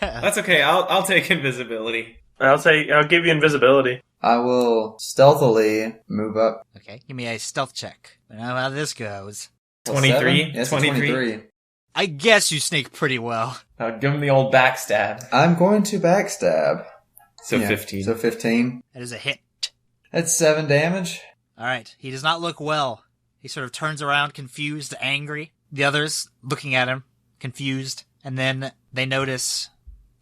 That's okay. I'll take invisibility. I'll give you invisibility. I will stealthily move up. Okay, give me a stealth check. I know how this goes. 23? Yes, 23? 23. I guess you sneak pretty well. I'll give him the old backstab. I'm going to backstab. So Yeah, 15. So 15. That is a hit. That's 7 damage. All right, he does not look well. He sort of turns around, confused, angry. The others looking at him, confused, and then they notice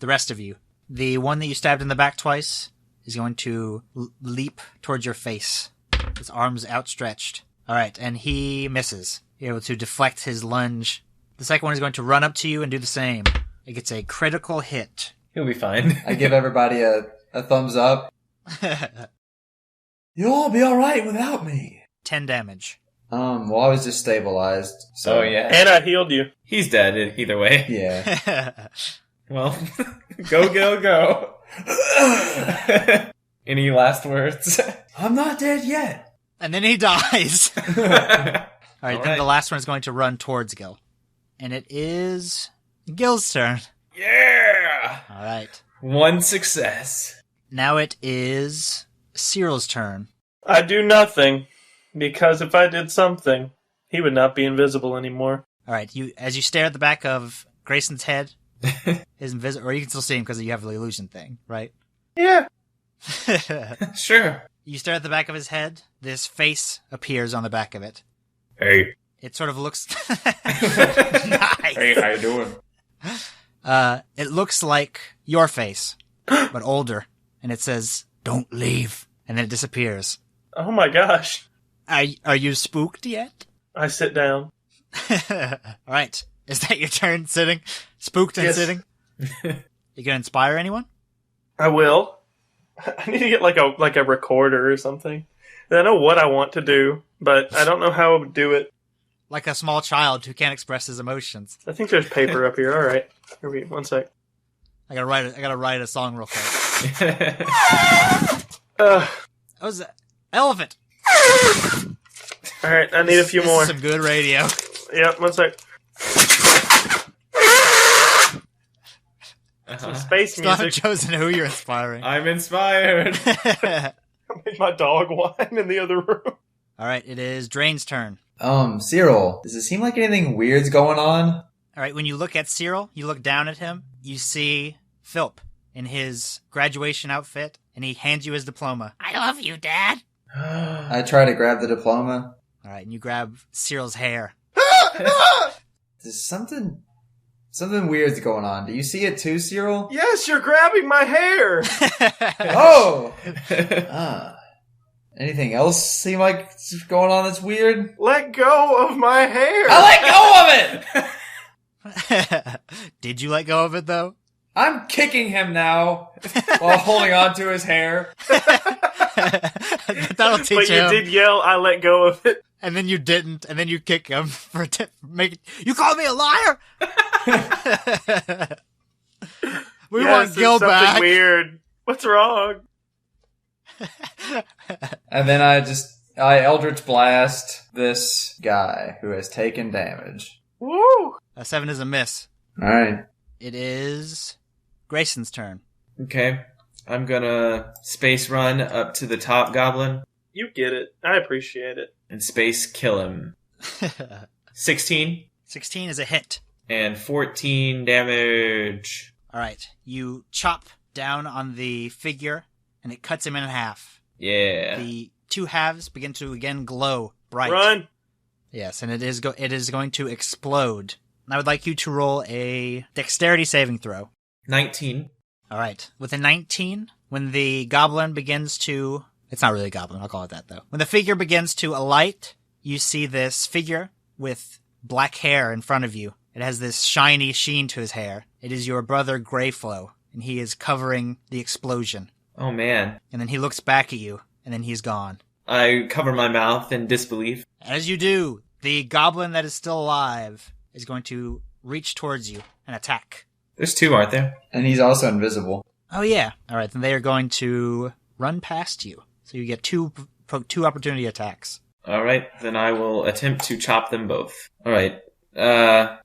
the rest of you. The one that you stabbed in the back twice is going to leap towards your face, his arms outstretched. All right, and he misses. You're able to deflect his lunge. The second one is going to run up to you and do the same. It gets a critical hit. He'll be fine. I give everybody a thumbs up. You'll all be all right without me. 10 damage. Well, I was just stabilized. So Oh, yeah. And I healed you. He's dead either way. Yeah. Well, go. Any last words? I'm not dead yet. And then he dies. All right, then right. the last one is going to run towards Gil. And it is Gil's turn. Yeah! All right. 1 success. Now it is Cyril's turn. I do nothing, because if I did something, he would not be invisible anymore. All right, as you stare at the back of Grayson's head, his or you can still see him because you have the illusion thing, right? Yeah. Sure. You stare at the back of his head. This face appears on the back of it. Hey. It sort of looks. Hey, how you doing? It looks like your face, but older, and it says, "Don't leave," and then it disappears. Oh my gosh. Are you spooked yet? I sit down. All right. Is that your turn sitting? Spooked and Yes. sitting? You gonna inspire anyone? I will. I need to get like a recorder or something. I know what I want to do, but I don't know how I would do it. like a small child who can't express his emotions. I think there's paper up here. All right. Here we 1 sec. I gotta write a song real quick. Uh, That was elephant. all right. I need a few This more. is some good radio. Yep. 1 sec. Some space Still haven't music. chosen who you're inspiring. I'm inspired. I made my dog whine in the other room. All right, it is Drayn's turn. Searil, does it seem like anything weird's going on? All right, when you look at Searil, you look down at him, you see Philp in his graduation outfit, and he hands you his diploma. I love you, Dad. I try to grab the diploma. All right, and you grab Cyril's hair. There's something weird's going on. Do you see it too, Searil? Yes, you're grabbing my hair. Oh! Anything else seem like it's going on that's weird? Let go of my hair. I let go of it! Did you let go of it, though? I'm kicking him now while holding on to his hair. That'll teach But you him. did yell, I let go of it. And then you didn't, and then you kick him for making. You call me a liar? We Yes, want Gil there's something back. weird. What's wrong? And then I Eldritch Blast this guy who has taken damage. Woo! A 7 is a miss. Alright. It is Grayson's turn. Okay. I'm gonna space run up to the top goblin You get it. I appreciate it. and space kill him. 16 16 is a hit. and 14 damage. All right. You chop down on the figure, and it cuts him in half. Yeah. The two halves begin to again glow bright. Run! Yes, and it is going to explode. I would like you to roll a dexterity saving throw. 19. All right. With a 19, when the goblin begins to... It's not really a goblin, I'll call it that, though. When the figure begins to alight, you see this figure with black hair in front of you. It has this shiny sheen to his hair. It is your brother Greyflow, and he is covering the explosion. Oh man. And then he looks back at you, and then he's gone. I cover my mouth in disbelief. As you do, the goblin that is still alive is going to reach towards you and attack. There's two, aren't there? And he's also invisible. Oh, yeah. All right, then they are going to run past you. So you get two opportunity attacks. Alright, then I will attempt to chop them both. Alright.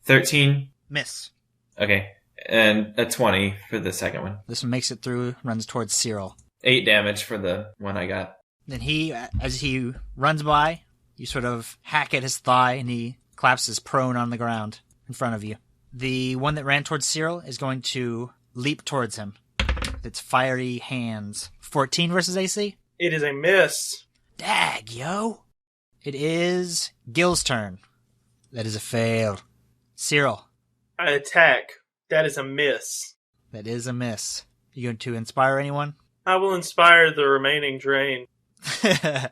13. Miss. Okay. And a 20 for the second one. This one makes it through, runs towards Searil. 8 damage for the one I got. Then he, as he runs by, you sort of hack at his thigh, and he collapses prone on the ground in front of you. The one that ran towards Searil is going to leap towards him with its fiery hands. 14 versus AC? It is a miss. Dag, yo! It is Gil's turn. That is a fail. Searil. I attack. That is a miss. That is a miss. You going to inspire anyone? I will inspire the remaining Drayn. I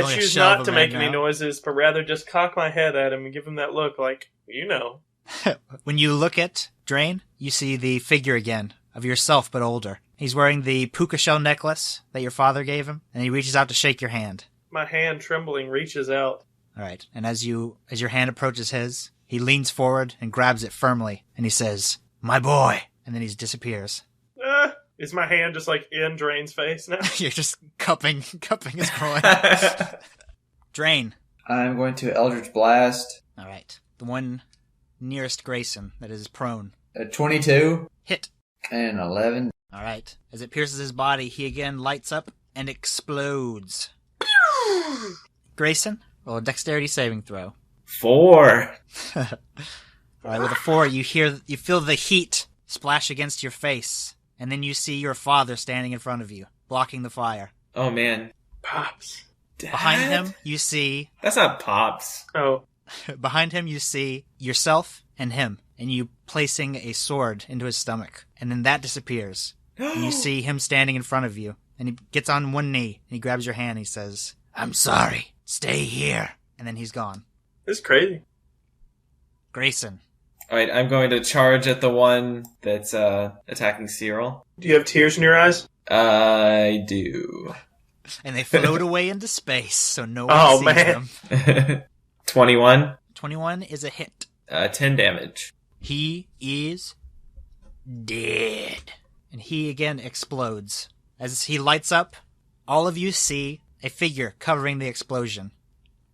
only a choose shell of not a to man make any now. noises, but rather just cock my head at him and give him that look like, you know. When you look at Drayn, you see the figure again of yourself but older. He's wearing the puka shell necklace that your father gave him, and he reaches out to shake your hand. My hand trembling reaches out. All right, and as your hand approaches his, he leans forward and grabs it firmly, and he says, "My boy," and then he disappears. Is my hand just like in Drayn's face now? You're just cupping his groin. Drayn. I'm going to Eldritch Blast. All right, the one nearest Grayson that is prone. 22 Hit. and 11. All right, as it pierces his body, he again lights up and explodes. Grayson, roll a dexterity saving throw. 4. All right, with a 4, you feel the heat splash against your face, and then you see your father standing in front of you, blocking the fire. Oh man. Pops. Dad? Behind him, you see That's not Pops. Oh. yourself and him, and you placing a sword into his stomach, and then that disappears. And you see him standing in front of you, and he gets on one knee, and he grabs your hand, and he says, "I'm sorry, stay here," and then he's gone. This is crazy. Grayson. Alright, I'm going to charge at the one that's attacking Searil. Do you have tears in your eyes? I do. And they float away into space, so no one Oh, sees man. them. 21. 21 is a hit. 10 damage. He is dead. And he again explodes. As he lights up, all of you see a figure covering the explosion.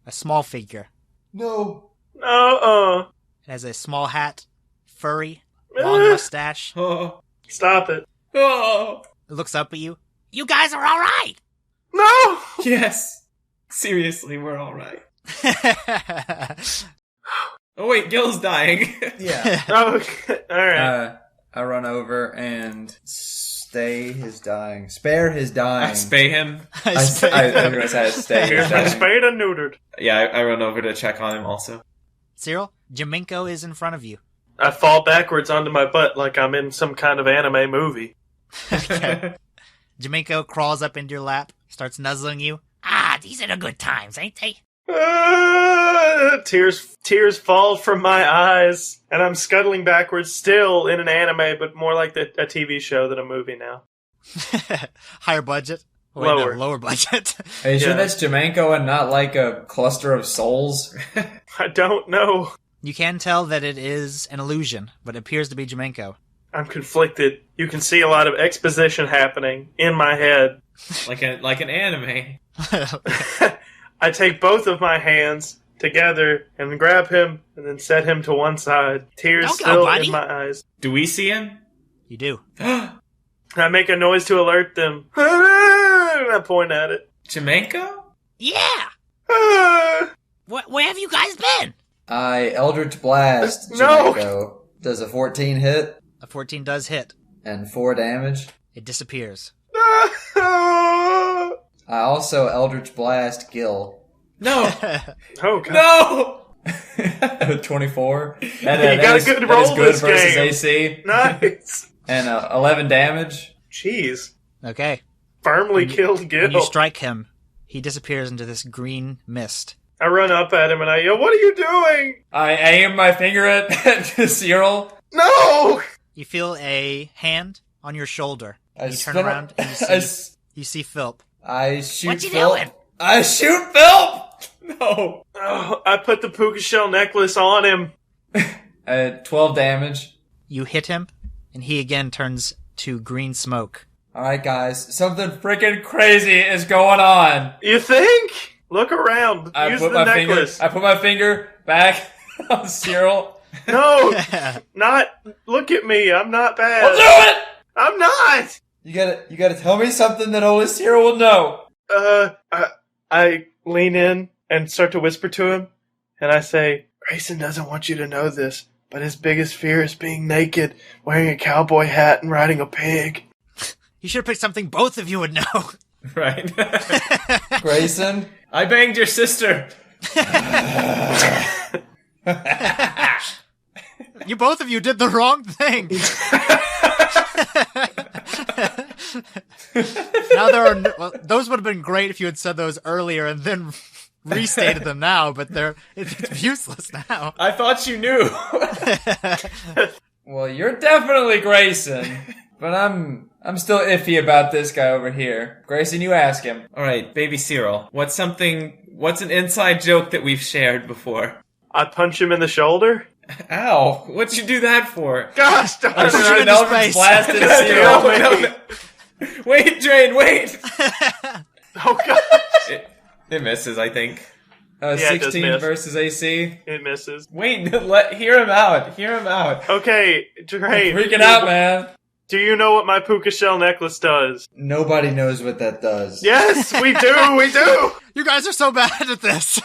A small figure. No. Uh-uh. It has a small hat, furry, long mustache. Oh. Stop it. Oh. It looks up at you. You guys are alright! No! Yes. Seriously, we're alright. Oh wait, Gil's dying. Yeah. Okay. Alright. I run over and spare his dying. I spay him. I was gonna say stay his Here's been dying. spayed and neutered. Yeah, I run over to check on him also. Searil, Jaminko is in front of you. I fall backwards onto my butt like I'm in some kind of anime movie. Okay. Jaminko crawls up into your lap, starts nuzzling you. Ah, these are the good times, ain't they? Tears fall from my eyes, and I'm scuttling backwards still in an anime, but more like a TV show than a movie now. Higher budget? Wait, Lower. No, lower budget. Are you sure Yeah. that's Jamanko and not like a cluster of souls? I don't know. You can tell that it is an illusion, but it appears to be Jaminko. I'm conflicted. You can see a lot of exposition happening in my head. Like an anime. I take both of my hands together and grab him and then set him to one side. Tears Don't go, still buddy. in my eyes. Do we see him? You do. I make a noise to alert them. And I point at it. Jamaica? Yeah! Where have you guys been? I Eldritch Blast No. Jamanko. Does a 14 hit A 14 does hit. and 4 damage. It disappears. I also Eldritch Blast Gil. No. Oh, God. No. 24. And, You got a good that roll is good this versus game. AC. Nice. And 11 damage. Jeez. Okay. Firmly killed When Gil. you strike him, he disappears into this green mist. I run up at him and I yell, "What are you doing?" I aim my finger at Searil. No! You feel a hand on your shoulder. I You turn spin around and you see Philp. I shoot What you Philp. doing? I shoot Philp! No. Oh, I put the puka shell necklace on him. 12 damage. You hit him, and he again turns to green smoke. Alright guys, something freaking crazy is going on. You think? Look around. Use the necklace. I put my finger back on Searil. No, not. Look at me. I'm not bad. I'll do it! I'm not. You gotta tell me something that only Searil will know. I lean in and start to whisper to him, and I say, "Grayson doesn't want you to know this, but his biggest fear is being naked, wearing a cowboy hat, and riding a pig." You should have picked something both of you would know. Right. Grayson? I banged your sister. You both of you did the wrong thing. Now there are those would have been great if you had said those earlier and then restated them now, but it's useless now. I thought you knew. Well, you're definitely Grayson. But I'm still iffy about this guy over here. Grayson, you ask him. All right, baby Searil. What's an inside joke that we've shared before? I punch him in the shoulder. Ow! What'd you do that for? Gosh darn I shoot it. into space. Blasted No, Searil. no. Wait, Drayn, wait! Oh, God. It misses, I think. it does 16 miss. versus AC. It misses. Wait, hear him out. Hear him out. Okay, Drayn. Freaking out, man. Do you know what my puka shell necklace does? Nobody knows what that does. Yes, we do. We do. You guys are so bad at this.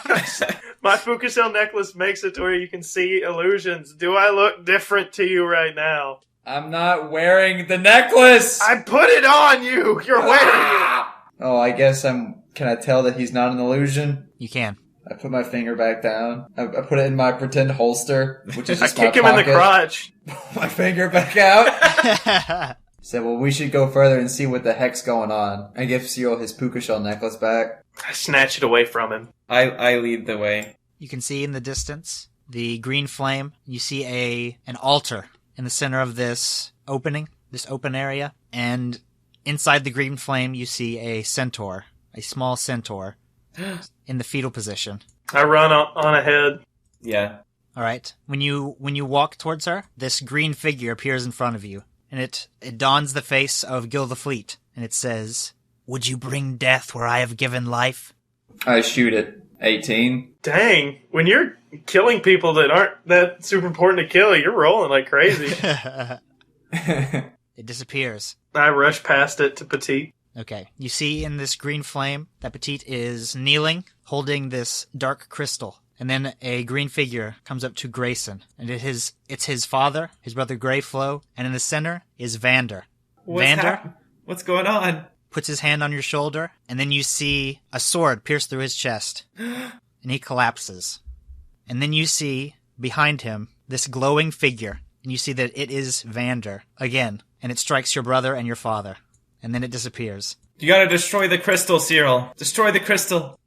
My puka shell necklace makes it to where you can see illusions. Do I look different to you right now? I'm not wearing the necklace! I put it on you. You're wearing it. Oh, I guess can I tell that he's not an illusion? You can. I put my finger back down. I put it in my pretend holster, which is I just kick my him in the pocket. crotch. My finger back out. Said, well, we should go further and see what the heck's going on. I give Searil his puka shell necklace back. I snatch it away from him. I lead the way. You can see in the distance the green flame. You see an altar in the center of this opening, this open area, and inside the green flame you see a centaur, a small centaur, in the fetal position. I run on ahead. Yeah. All right. When you walk towards her, this green figure appears in front of you, and it dons the face of Gil the Fleet, and it says, "Would you bring death where I have given life?" I shoot it. 18. Dang, when you're killing people that aren't that super important to kill, you're rolling like crazy. It disappears. I rush past it to Petite. Okay. You see in this green flame that Petite is kneeling, holding this dark crystal. And then a green figure comes up to Grayson. And it's his father, his brother Greyflow, and in the center is Vander. What's going on? Puts his hand on your shoulder, and then you see a sword pierce through his chest. And he collapses. And then you see, behind him, this glowing figure. And you see that it is Vander, again. And it strikes your brother and your father. And then it disappears. You gotta destroy the crystal, Searil. Destroy the crystal.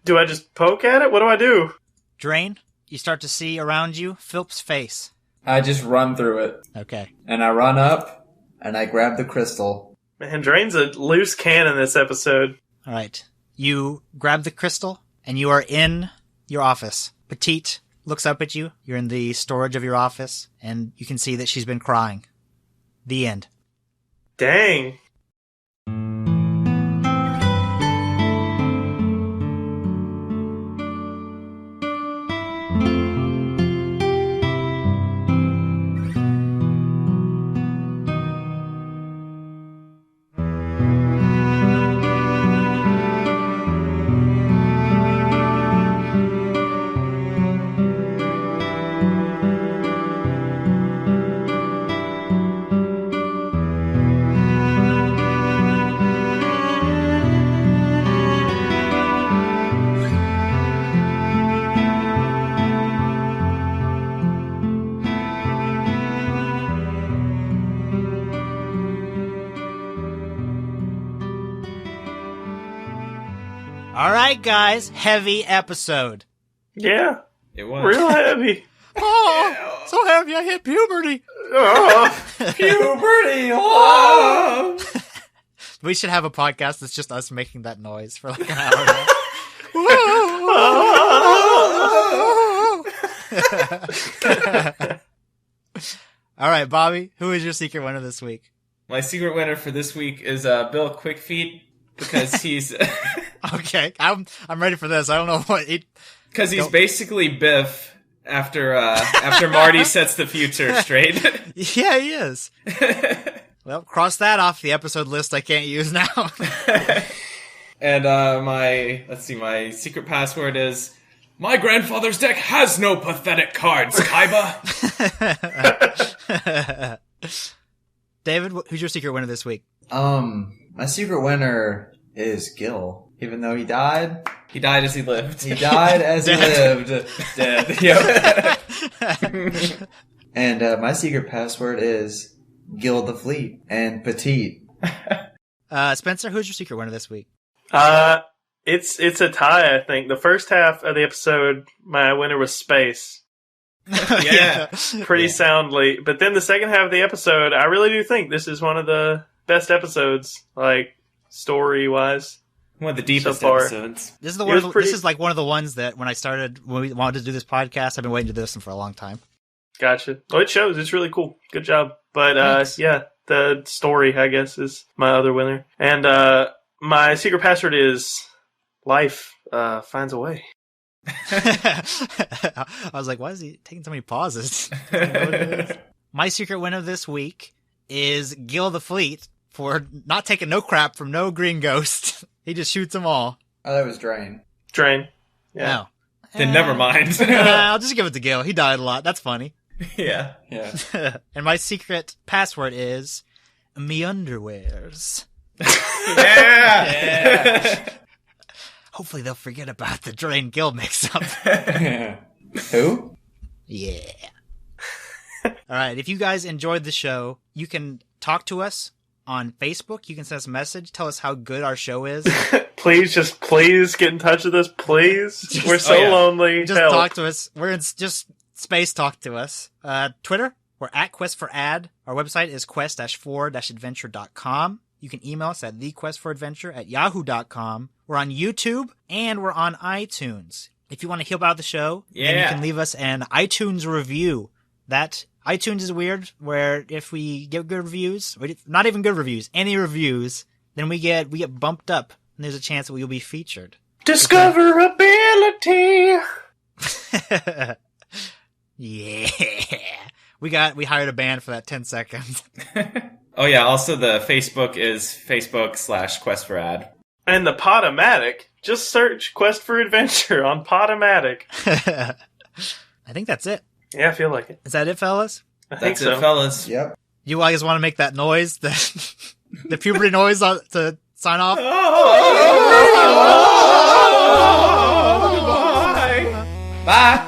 Do I just poke at it? What do I do? Drayn, you start to see around you Philp's face. I just run through it. Okay. And I run up. And I grab the crystal. Man, Drayn's a loose cannon this episode. All right. You grab the crystal, and you are in your office. Petite looks up at you. You're in the storage of your office, and you can see that she's been crying. The end. Dang. All right, guys. Heavy episode. Yeah, It was. real heavy. Oh, so heavy I hit puberty. Oh. Puberty! Oh! We should have a podcast that's just us making that noise for like an hour. All right, Bobby, who is your secret winner this week? My secret winner for this week is Bill Quickfeet because he's Okay, I'm ready for this. I don't know what it. because he's basically Biff after Marty sets the future straight. Yeah, he is. Well, cross that off the episode list I can't use now. And my secret password is my grandfather's deck has no pathetic cards, Kaiba. David, who's your secret winner this week? My secret winner is Gil. Even though he died, He died as he lived. he died as he lived. Dead. Yep. And my secret password is Gil the Fleet and Petite. Spencer, who's your secret winner this week? It's a tie, I think. The first half of the episode, my winner was Space. Yeah. Pretty soundly. But then the second half of the episode, I really do think this is one of the best episodes, like, story-wise. One of the deepest So far. episodes. This is the It one. was pretty- This is like one of the ones that when we wanted to do this podcast, I've been waiting to do this one for a long time. Gotcha. Well, it shows. It's really cool. Good job. But, Thanks. yeah, the story, I guess, is my other winner. And my secret password is life finds a way. I was like, why is he taking so many pauses? I don't know what it is. My secret winner this week is Gil the Fleet for not taking no crap from no green ghost. He just shoots them all. Oh, that was Drayn. Drain. Yeah. No. Then never mind. I'll just give it to Gil. He died a lot. That's funny. Yeah. Yeah. And my secret password is me underwears. Yeah. Hopefully they'll forget about the Drain Gil mix-up. Who? Yeah. All right. If you guys enjoyed the show, you can talk to us on Facebook. You can send us a message. Tell us how good our show is. Please get in touch with us, please. We're so oh, yeah. lonely. Just Help. talk to us. We're in just space talk to us. Twitter, we're at Quest4Ad. Our website is quest-4-adventure.com. You can email us at thequestforadventure@yahoo.com. We're on YouTube and we're on iTunes. if you want to help out the show, then you Yeah. can leave us an iTunes review. That iTunes is weird, where if we get good reviews, or not even good reviews, any reviews, then we get bumped up, and there's a chance that we'll be featured. Discoverability. Yeah. We hired a band for that 10 seconds. Oh yeah, also the Facebook is Facebook.com/QuestForAd. And the Podomatic. Just search Quest for Adventure on Podomatic. I think that's it. Yeah, I feel like it. Is that it, fellas? I think That's so. it, fellas. Yep. You guys want to make that noise? The puberty noise to sign off? Oh, goodbye. Bye.